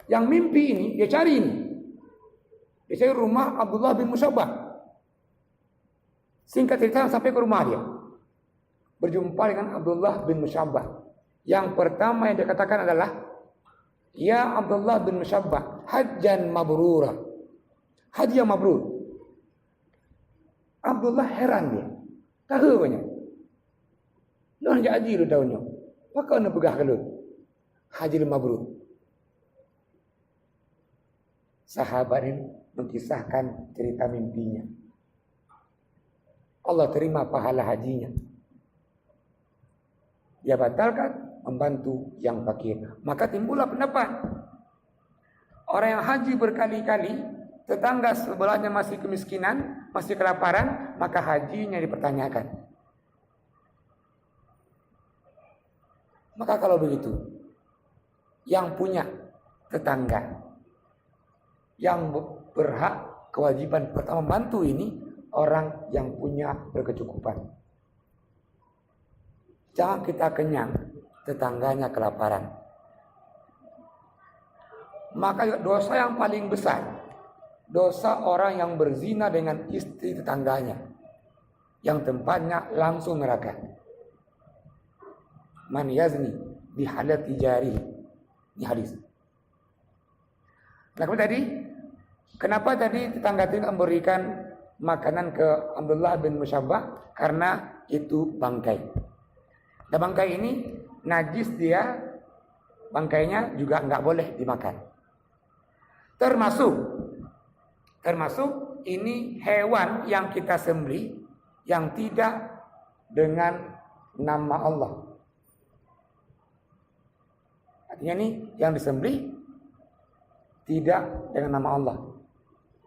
Yang mimpi ini dia cari ini. Dia cari rumah Abdullah bin Musyabah. Singkat cerita sampai ke rumah dia, berjumpa dengan Abdullah bin Musyabah. Yang pertama yang dia katakan adalah, ya Abdullah bin Musyabah, hajjan mabrura. Haji yang mabrur. Abdullah heran dia. Tahu banyak. Lu hanya haji lu daunnya. Maka anda pegah kalau haji mabrur. Sahabat ini mengisahkan cerita mimpinya. Allah terima pahala hajinya. Dia batalkan membantu yang fakir. Maka timbullah pendapat, Orang yang haji berkali-kali, tetangga sebelahnya masih kemiskinan, masih kelaparan, maka hajinya dipertanyakan. Maka kalau begitu, yang punya tetangga, yang berhak kewajiban pertama membantu ini, orang yang punya berkecukupan. Jangan kita kenyang, tetangganya kelaparan. Maka dosa yang paling besar, dosa orang yang berzina dengan istri tetangganya, yang tempatnya langsung neraka. Man yazni bihalati jari. Ini hadis. Nah, kenapa tadi tetangga itu memberikan makanan ke Abdullah bin Musyabbah? Karena itu bangkai. Dan bangkai ini najis dia, bangkainya juga nggak boleh dimakan. Termasuk ini hewan yang kita sembelih yang tidak dengan nama Allah. Artinya ini yang disembelih tidak dengan nama Allah.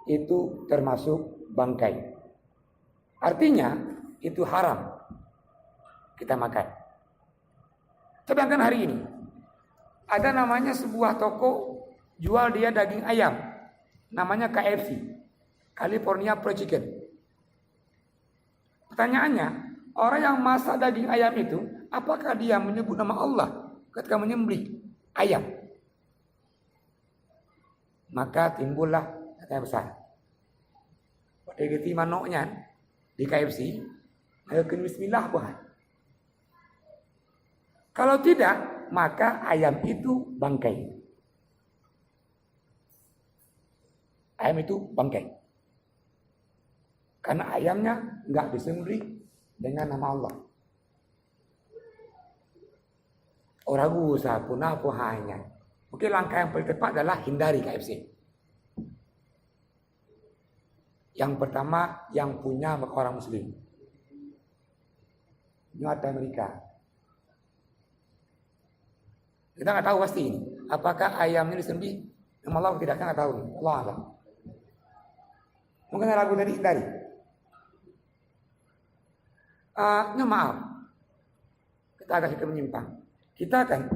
Itu termasuk bangkai. Artinya itu haram kita makan. Sedangkan hari ini ada namanya sebuah toko jual dia daging ayam, namanya KFC, California Fried Chicken. Pertanyaannya, orang yang masak daging ayam itu, apakah dia menyebut nama Allah ketika menyembelih ayam? Maka timbullah tanya besar. Pada geti manoknya di KFC, ada bismillah bukan? Kalau tidak, maka ayam itu bangkai. Ayam itu bangkai. Karena ayamnya nggak disembelih dengan nama Allah. Orang usaha punah hanya. Mungkin langkah yang paling tepat adalah hindari KFC. Yang pertama yang punya orang Muslim. Ini ada Amerika. Kita nggak tahu pasti ini. Apakah ayamnya disembelih nama Allah tidak? Kita nggak tahu. Allah alam. Mungkin ragu tadi hindari. Maaf. Kita agak sedikit menyimpang. Kita akan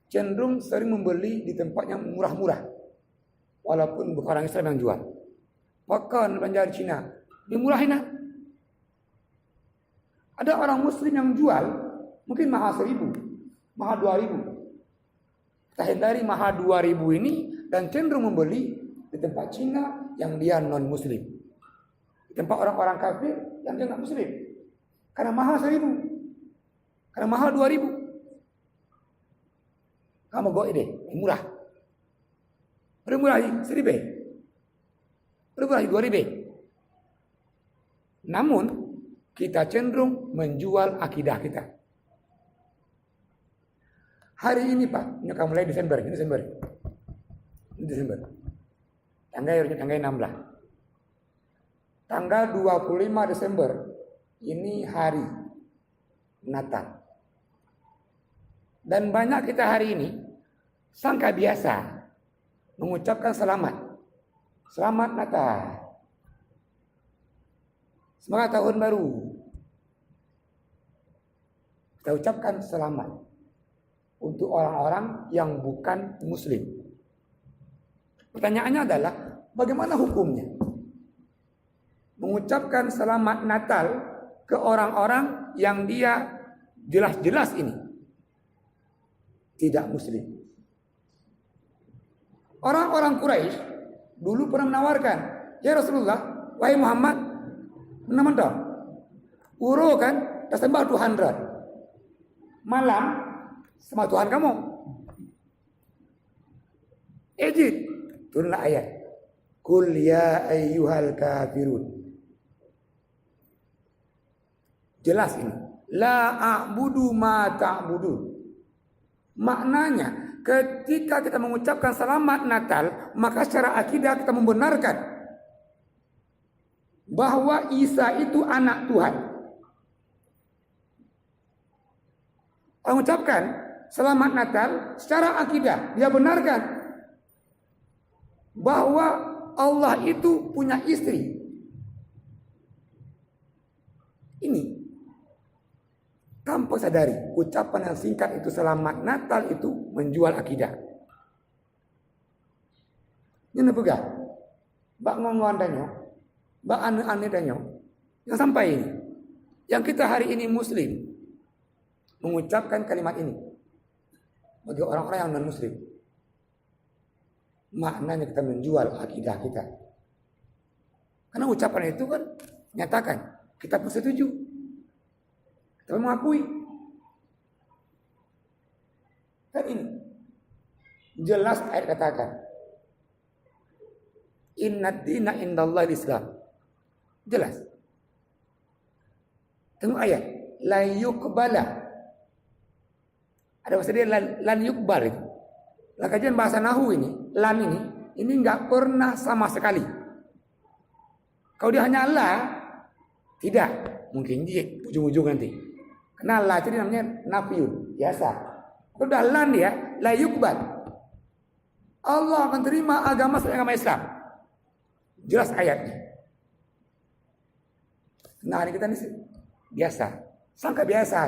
cenderung sering membeli di tempat yang murah-murah. Walaupun bukan orang Islam yang jual. Bahkan belanja di Cina, dimurahin. Ada orang Muslim yang jual, mungkin mahal 1.000, mahal 2.000. Kita hindari mahal 2.000 ini dan cenderung membeli di tempat Cina yang dia non-Muslim. Di tempat orang-orang kafir yang dia nggak Muslim. Karena mahal 1.000, karena mahal 2.000. Kamu go ide, murah. Murah 1.000. Murah 2.000. Namun kita cenderung menjual akidah kita. Hari ini Pak, ini akan mulai Desember. Tanggal 16. Tanggal 25 Desember ini hari Natal. Dan banyak kita hari ini sangka biasa mengucapkan selamat Natal, semangat tahun baru. Kita ucapkan selamat untuk orang-orang yang bukan Muslim. Pertanyaannya adalah bagaimana hukumnya mengucapkan selamat Natal ke orang-orang yang dia jelas-jelas ini tidak Muslim. Orang-orang Quraisy dulu pernah menawarkan, ya Rasulullah, wahai Muhammad, menaman dong. Uro kan, dah sembah Tuhan rat. Malam sama Tuhan kamu. Ejit, turunlah ayat. Qul ya ayyuhal kafirun. Jelas ini. La a'budu ma ta'budun. Maknanya, ketika kita mengucapkan selamat Natal, maka secara akidah kita membenarkan bahwa Isa itu anak Tuhan. Mengucapkan selamat Natal secara akidah, dia benarkan bahwa Allah itu punya istri. Ini tanpa sadari ucapan yang singkat itu selamat Natal itu menjual akidah. Ini pegang. Bak ngongon danyo, bak ane-ane danyo. Yang sampai ini, yang kita hari ini Muslim mengucapkan kalimat ini bagi orang-orang yang non Muslim. Maknanya kita menjual akidah kita. Karena ucapan itu kan nyatakan kita pun setuju, kita mengakui. Kan ini jelas ayat katakan, Inna dina indallahi Islam. Jelas. Tengok ayat, la yuqbala. Ada bahasa dia lan yuqbal itu. Lah kajian bahasa nahu ini, lan ini enggak pernah sama sekali. Kalau dia hanya la, tidak, mungkin dia ujung-ujung nanti. Karena la itu namanya nafiyun, biasa. Kalau udah lan dia, la yuqbal. Allah akan terima agama selain agama Islam. Jelas ayatnya. Nah, hari kita ini biasa, sangka biasa,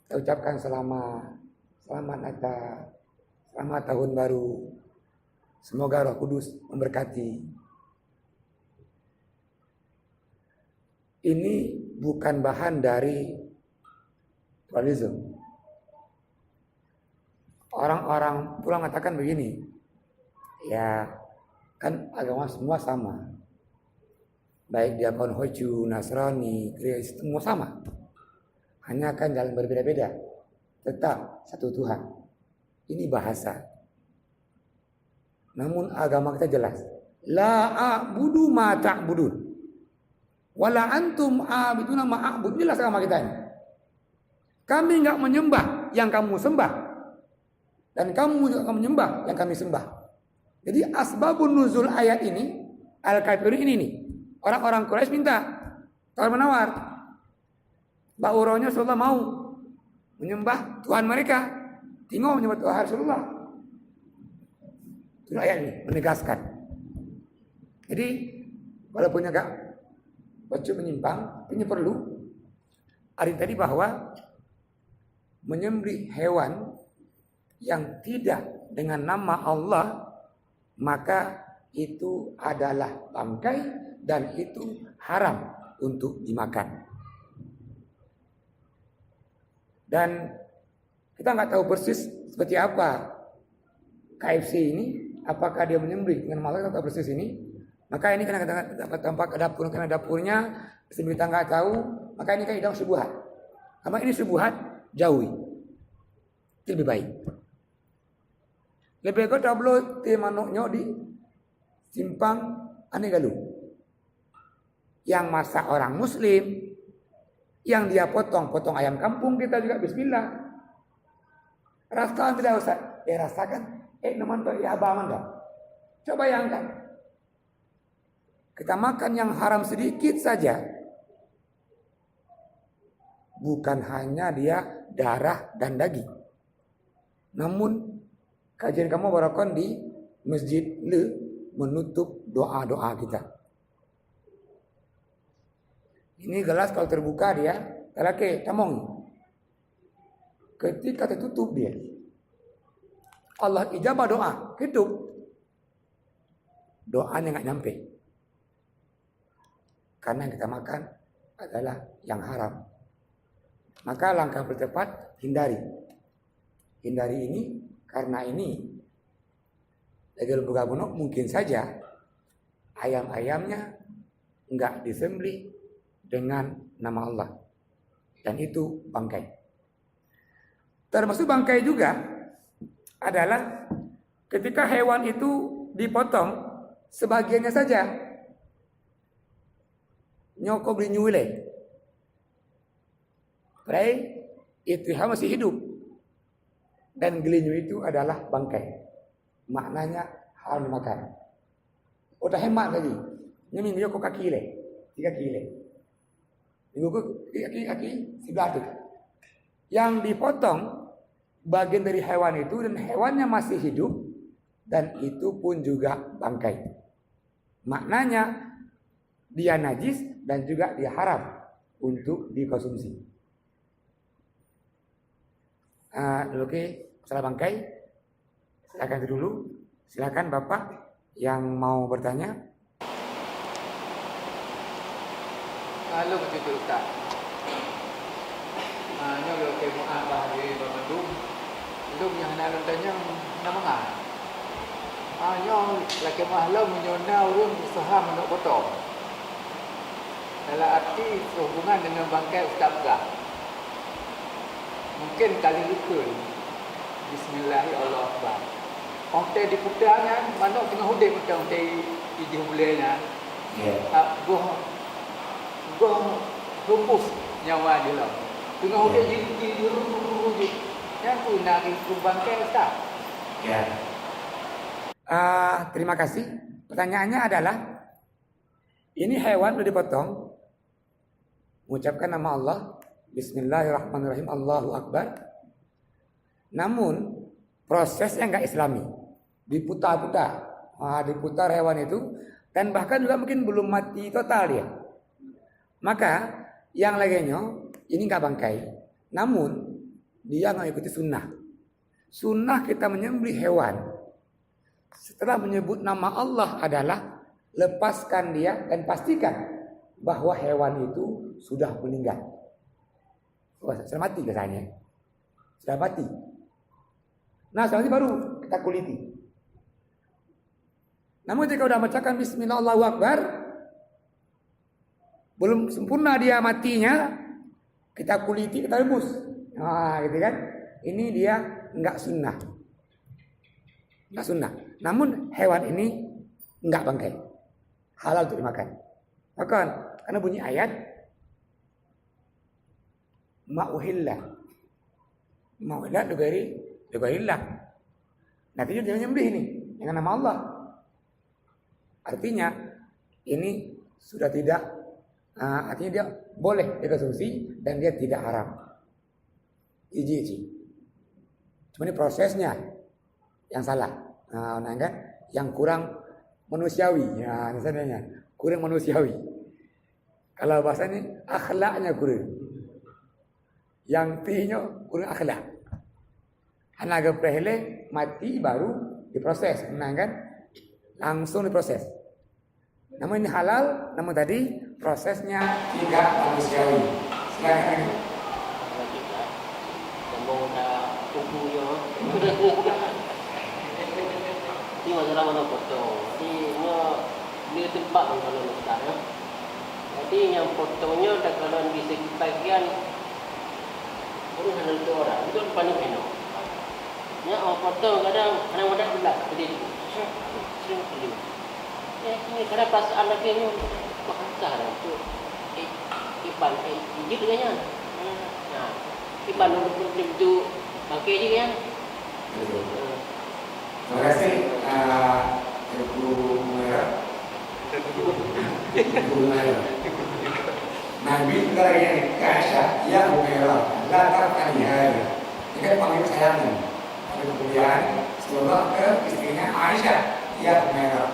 kita ucapkan selamat Natal, selamat tahun baru. Semoga Roh Kudus memberkati. Ini bukan bahan dari pluralisme. Orang-orang pula mengatakan begini, ya kan agama semua sama. Baik dia Konghucu, Nasrani, Kristen, semua sama. Hanya kan jalan berbeda-beda. Tetap satu Tuhan. Ini bahasa. Namun agama kita jelas. La a'budu ma ta'budun. Wala antum a'buduna ma a'bud. Jelas agama kita ini. Kami enggak menyembah yang kamu sembah. Dan kamu juga akan menyembah yang kami sembah. Jadi asbabun nuzul ayat ini, Al-Kafirun ini nih. Orang-orang Quraisy minta tawar-menawar. Bauronya Rasulullah mau menyembah Tuhan mereka. Tengok menyembah Tuhan Rasulullah. Itu ayat ini menegaskan. Jadi walaupun agak bocor menyimpang, ini perlu hari tadi bahwa menyembelih hewan yang tidak dengan nama Allah, maka itu adalah bangkai dan itu haram untuk dimakan. Dan kita nggak tahu persis seperti apa KFC ini, apakah dia menyembelih dengan nama Allah atau persis ini. Maka ini karena kita tampak ke dapur, karena dapurnya kita nggak tahu, maka ini kan idam subuhat. Karena ini subuhat, jauhi. Itu lebih baik. Lebih kau tablo te manuknya di simpang aneh galuh. Yang masak orang Muslim, yang dia potong ayam kampung kita juga bismillah. Rasakan tidak usah, rasakan, naman to ya abangan dah. Coba bayangkan, kita makan yang haram sedikit saja, bukan hanya dia darah dan daging, namun kajian kamu barakon di masjid menutup doa-doa kita. Ini gelas kalau terbuka dia, talake tamong. Ketika tertutup dia, Allah ijabah doa, hidup. Doanya nggak nyampe. Karena yang kita makan adalah yang haram. Maka langkah tercepat hindari. Hindari ini karena ini dari lembaga bunok mungkin saja ayam-ayamnya nggak disembelih dengan nama Allah, dan itu bangkai. Termasuk bangkai juga adalah ketika hewan itu dipotong sebagiannya saja, nyoko beli nyule, itu masih hidup, dan gelinyu itu adalah bangkai. Maknanya haram dimakan. Udah hemat lagi. Ini nyoko kaki le, 3 kilo. Minggu kaki sebelah itu. Yang dipotong bagian dari hewan itu dan hewannya masih hidup, dan itu pun juga bangkai. Maknanya dia najis dan juga dia haram untuk dikonsumsi. Oke, masalah bangkai. Silakan dulu. Silakan Bapak yang mau bertanya. Kalau begitu Ustaz. Nyo ke muah bahari Bandung. Belum yang nak tanya nama ngah. Nyo laki muah lo menyona urun usaha menuk potong. Dalam arti sehubungan dengan bangkai Ustaz Begah. Mungkin kali rukun. Bismillahirrahmanirrahim. Onte di putanya, mana tengah hudek macam onte iji hulenya. Goh rumpus nyawa dia lah. Tengah hudek di rumpus. Yang tu nak ikut bangkai Ustaz. Terima kasih. Pertanyaannya adalah, ini hewan sudah dipotong, mengucapkan nama Allah, Bismillahirrahmanirrahim, Allahu Akbar. Namun prosesnya enggak Islami, diputar-putar, diputar hewan itu, dan bahkan juga mungkin belum mati total dia. Maka yang lainnya ini enggak bangkai, namun dia mengikuti sunnah. Sunnah kita menyembelih hewan setelah menyebut nama Allah adalah lepaskan dia dan pastikan bahwa hewan itu sudah meninggal. Sudah mati biasanya. Sudah mati. Nah, setelah itu baru kita kuliti. Namun jika sudah bacakan Bismillah Allahu Akbar, belum sempurna dia matinya, kita kuliti, kita rebus. Gitu kan? Ini dia enggak sunnah. Enggak sunnah. Namun hewan ini enggak bangkai. Halal untuk dimakan. Makan. Karena bunyi ayat ma'uhillah. Ma'uhillah Dugairillah. Nantinya jangan nyembelih ini dengan nama Allah. Artinya ini sudah tidak, artinya dia boleh dikonsumsi dan dia tidak haram. Iji. Cuma ini prosesnya yang salah. Nah kan, yang kurang manusiawi. Ya, misalnya kurang manusiawi. Kalau bahasanya akhlaknya kurang. Yang tinya kurang akhlak. Anaga prehele mati baru diproses, kan? Langsung diproses. Namun ini halal, namun tadi prosesnya tidak manusiawi. Silakan. Sambung dah kukunya. Ini masalah mana potong. Dia tempat kalau letak ya. Jadi yang potongnya dah kalau di segi bagian orang handal tu orang itu paling enak. Ya, potong kadang belah jadi sering kali. Ya, ini kadang perasaan lagi ni makan sah tu. Iban hijau dengannya. Nah, iban untuk itu pakai je kan. Terima kasih Ibu Merah. Nabi katanya ke Aisyah, ya Umairah, la tafkaniha. Ini kan panggil sayangnya. Kemudian setelah ke istrinya Aisyah, ya Umairah.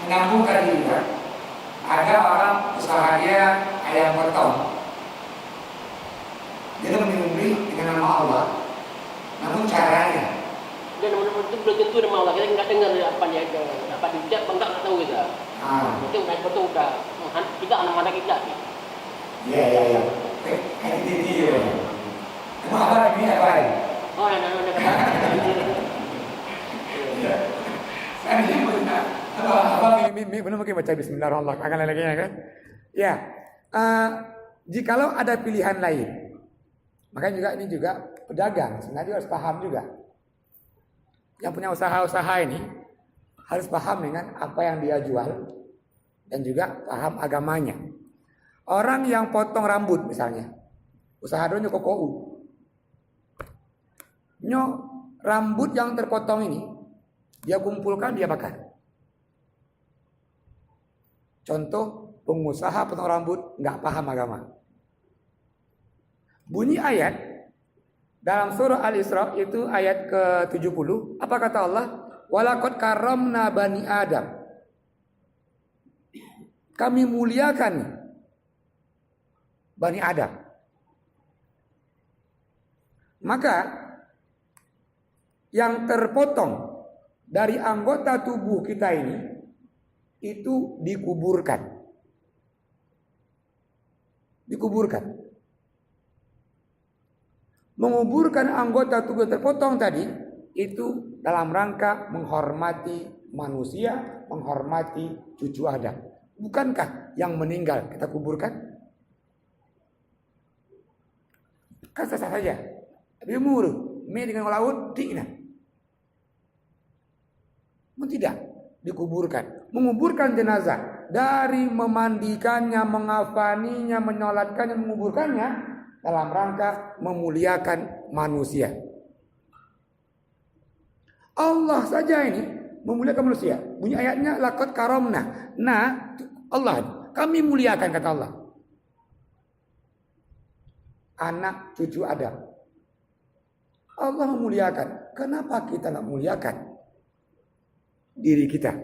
Menyambung tadi juga, ada orang usaha dia ayam potong. Dia menyembelih dengan nama Allah. Namun caranya dan nama-nama itu belum tentu nama Allah. Kita enggak dengar apa dia apa diucap, enggak tahu kita. Betul dah. Kita anak-anak kita. Ya. Kayak gitu. Emang apa ini apa? Oh, anak-anak. Kan ini benar. Abang ini benar mungkin baca Bismillahirrahmanirrahim. Akan lagi kan? Ya. Jikalau ada pilihan lain, makanya juga ini juga pedagang sebenarnya harus paham juga. Yang punya usaha-usaha ini harus paham dengan apa yang dia jual dan juga paham agamanya. Orang yang potong rambut misalnya, usaha dulu kokou. Rambut yang terpotong ini dia kumpulkan, dia bakar. Contoh pengusaha potong rambut nggak paham agama. Bunyi ayat Dalam surah Al-Isra itu ayat ke-70, apa kata Allah? Walaqad karramna bani Adam. Kami muliakan Bani Adam. Maka yang terpotong dari anggota tubuh kita ini itu dikuburkan. Dikuburkan. Menguburkan anggota tubuh terpotong tadi itu dalam rangka menghormati manusia, menghormati cucu Adam. Bukankah yang meninggal kita kuburkan? Kan sah saja. Tapi muru, dengan laut dina. Tidak dikuburkan. Menguburkan jenazah dari memandikannya, mengafaninya, menyolatkannya, menguburkannya dalam rangka memuliakan manusia. Allah saja ini memuliakan manusia. Bunyi ayatnya laqad karamna. Nah, Allah, kami muliakan kata Allah. Anak cucu Adam. Allah memuliakan. Kenapa kita tidak muliakan diri kita?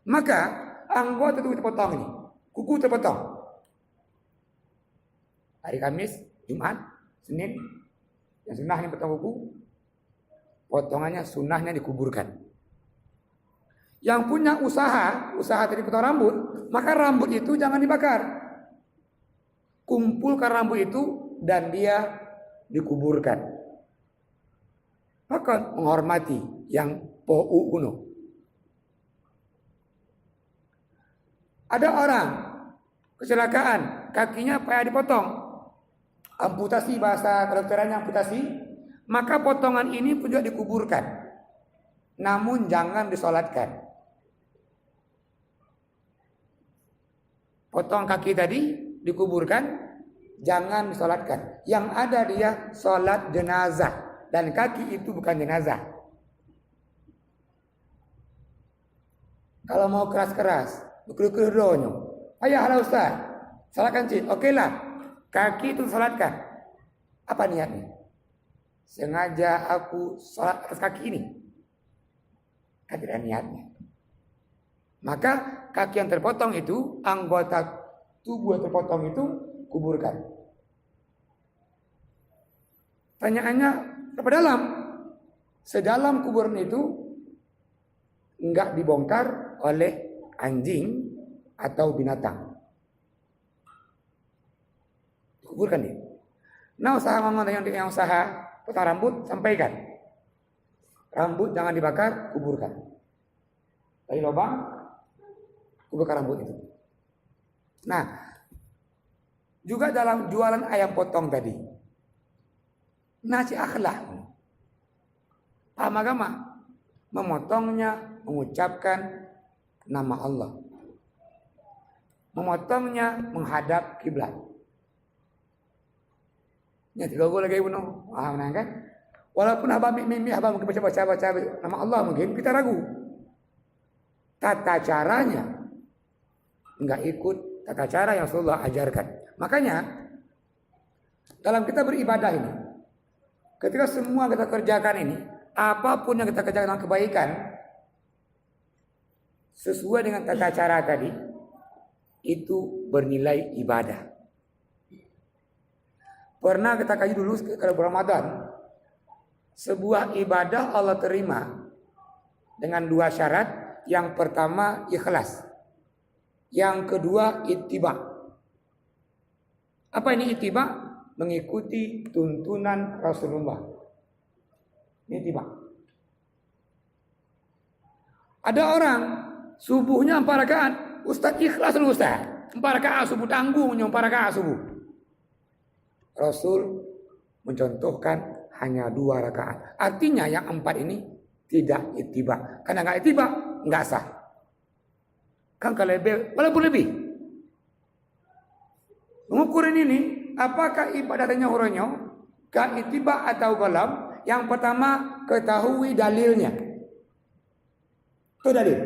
Maka anggota tubuh terpotong ini, kuku terpotong. Hari Kamis, Jumat, Senin, yang sunnahnya potong kuku, potongannya sunnahnya dikuburkan. Yang punya usaha tadi potong rambut, maka rambut itu jangan dibakar. Kumpulkan rambut itu dan dia dikuburkan. Maka menghormati yang pou kuno. Ada orang kecelakaan, kakinya payah dipotong. Amputasi, bahasa kedokterannya amputasi. Maka potongan ini pun juga dikuburkan. Namun jangan disolatkan. Potong kaki tadi dikuburkan, jangan disolatkan. Yang ada dia solat jenazah. Dan kaki itu bukan jenazah. Kalau mau keras-keras, berkeluh-keluh doanya. Ayah Ustaz, salatkan cik. Oke lah, kaki itu salatkan. Apa niatnya? Sengaja aku salat atas kaki ini. Kan tidak niatnya. Maka kaki yang terpotong itu, anggota tubuh yang terpotong itu kuburkan. Pertanyaannya, berapa dalam? Sedalam kuburan itu enggak dibongkar oleh anjing atau binatang. Kuburkan dia. Nah, usaha mama yang usaha potong rambut, sampaikan. Rambut jangan dibakar, kuburkan. Dari lubang, kuburkan rambut itu. Nah, juga dalam jualan ayam potong tadi. Nasi akhlak. Paham agama. Memotongnya, mengucapkan nama Allah. Memotongnya menghadap kiblat. Ya, tiga gol lagi bunuh. Paham kan? Walaupun abang mungkin baca nama Allah mungkin kita ragu. Tata caranya enggak ikut tata cara yang Rasulullah ajarkan. Makanya dalam kita beribadah ini, ketika semua kita kerjakan ini, apapun yang kita kerjakan dengan kebaikan, sesuai dengan tata cara tadi, itu bernilai ibadah. Pernah kita kaji dulu kalau Ramadan, sebuah ibadah Allah terima dengan dua syarat. Yang pertama ikhlas, yang kedua ittiba. Apa ini ittiba? Mengikuti tuntunan Rasulullah. Ini ittiba. Ada orang subuhnya 4 rakaat, Ustaz ikhlas dulu Ustaz. 4 rakaat subuh, tanggungnya 4 rakaat subuh. Rasul mencontohkan hanya 2 rakaat. Artinya yang 4 ini tidak ittiba. Karena enggak ittiba, enggak sah. Kan kalau lebih, walaupun lebih. Mengukurin ini, apakah ibadahnya huranya ke ittiba atau galam? Yang pertama, ketahui dalilnya. Itu dalil.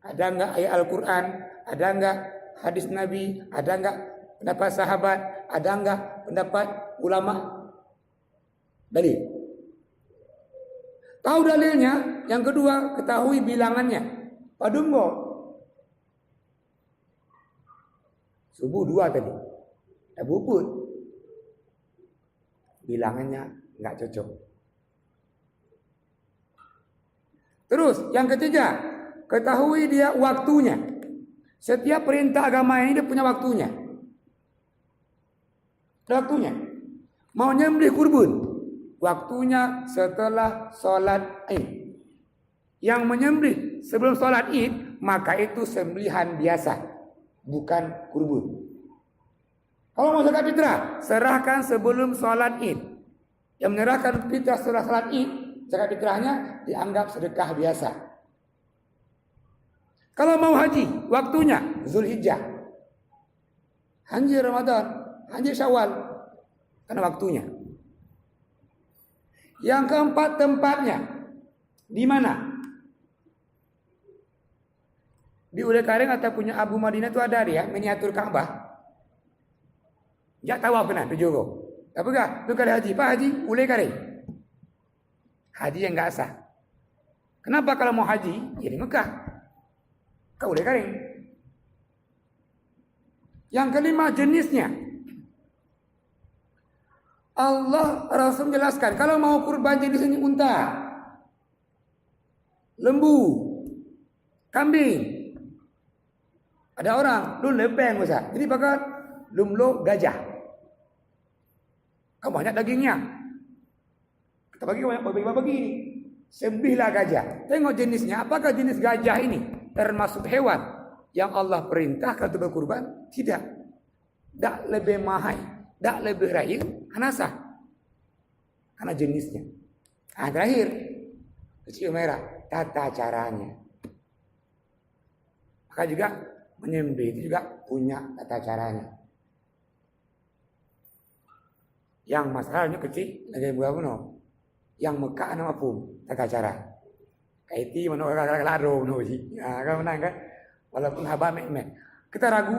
Ada enggak ayat Al-Quran? Ada enggak hadis Nabi? Ada enggak pendapat sahabat? Ada enggak pendapat ulama dalil. Tahu dalilnya, yang kedua ketahui bilangannya. Padumbo. Subuh 2 tadi. Dah bubut. Bilangannya enggak cocok. Terus yang ketiga, ketahui dia waktunya. Setiap perintah agama ini dia punya waktunya. Waktunya. Mau nyembelih kurban, waktunya setelah solat Id. Yang menyembelih sebelum solat Id, maka itu sembelihan biasa, bukan kurban. Kalau mau zakat fitrah, serahkan sebelum solat Id. Yang menyerahkan fitrah setelah solat Id, zakat fitrahnya dianggap sedekah biasa. Kalau mau haji, waktunya Zulhijjah, haji Ramadan, haji Syawal, karena waktunya. Yang keempat, tempatnya di mana? Di Ulai Kareng atau punya Abu Madinah itu ada dia miniatur Ka'bah. Jak tawaf kena tu juga. Apa gak? Tu kali haji, Pak Haji Ulai Kareng. Haji yang enggak sah. Kenapa kalau mau haji ya di Mekah? Ke Ulai Kareng. Yang kelima, jenisnya. Allah Rasul menjelaskan kalau mau kurban jenisnya unta, lembu, kambing. Ada orang lu lebeng besar. Jadi pakai lumlo gajah. Kau banyak dagingnya. Kita bagi bagi ini. Sembelihlah gajah. Tengok jenisnya. Apakah jenis gajah ini termasuk hewan yang Allah perintahkan untuk berkurban? Tidak. Tak lebih mahal, tak lebih rahim, hanasah. Karena jenisnya. Terakhir, kecil merah, tata caranya. Maka juga menyembelih itu juga punya tata caranya. Yang masalahnya kecil lagi buah no. Yang Mekah nama pun tata cara. Kaiti mana orang laro no ji. Ah kan menang kan. Walaupun haba mek. Kita ragu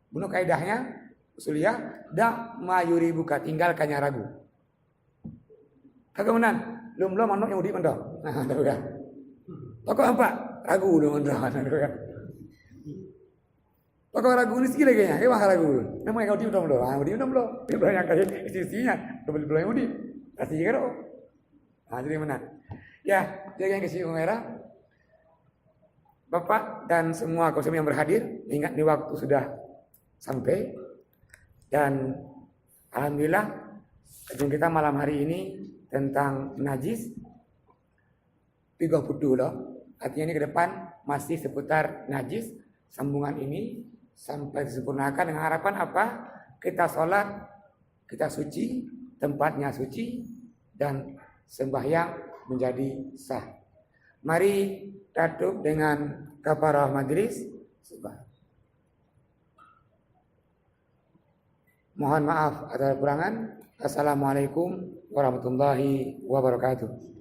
bunuh kaidahnya usuliyah dak mayuri buka tinggalkannya ragu. Kagak menang. Belum manuk yang udi mendok. Nah, tahu kan. Pokok apa? Ragu dong mendok. Pokok ragu ni sikit lagi nya. Ke mahal ragu. Namanya kau diundang belum? Ah, diundang belum? Dia belum yang kasih isinya. Belum yang udi. Kasih kira. Ah, jadi mana? Ya, jaga yang kasih merah. Bapak dan semua kaum yang berhadir, ingat di waktu sudah sampai. Dan alhamdulillah kajian kita malam hari ini tentang najis 30 loh. Artinya ini ke depan masih seputar najis. Sambungan ini sampai disempurnakan dengan harapan apa? Kita sholat, kita suci, tempatnya suci, dan sembahyang menjadi sah. Mari tutup dengan kafarah majlis. Mohon maaf atas kekurangan. Assalamualaikum warahmatullahi wabarakatuh.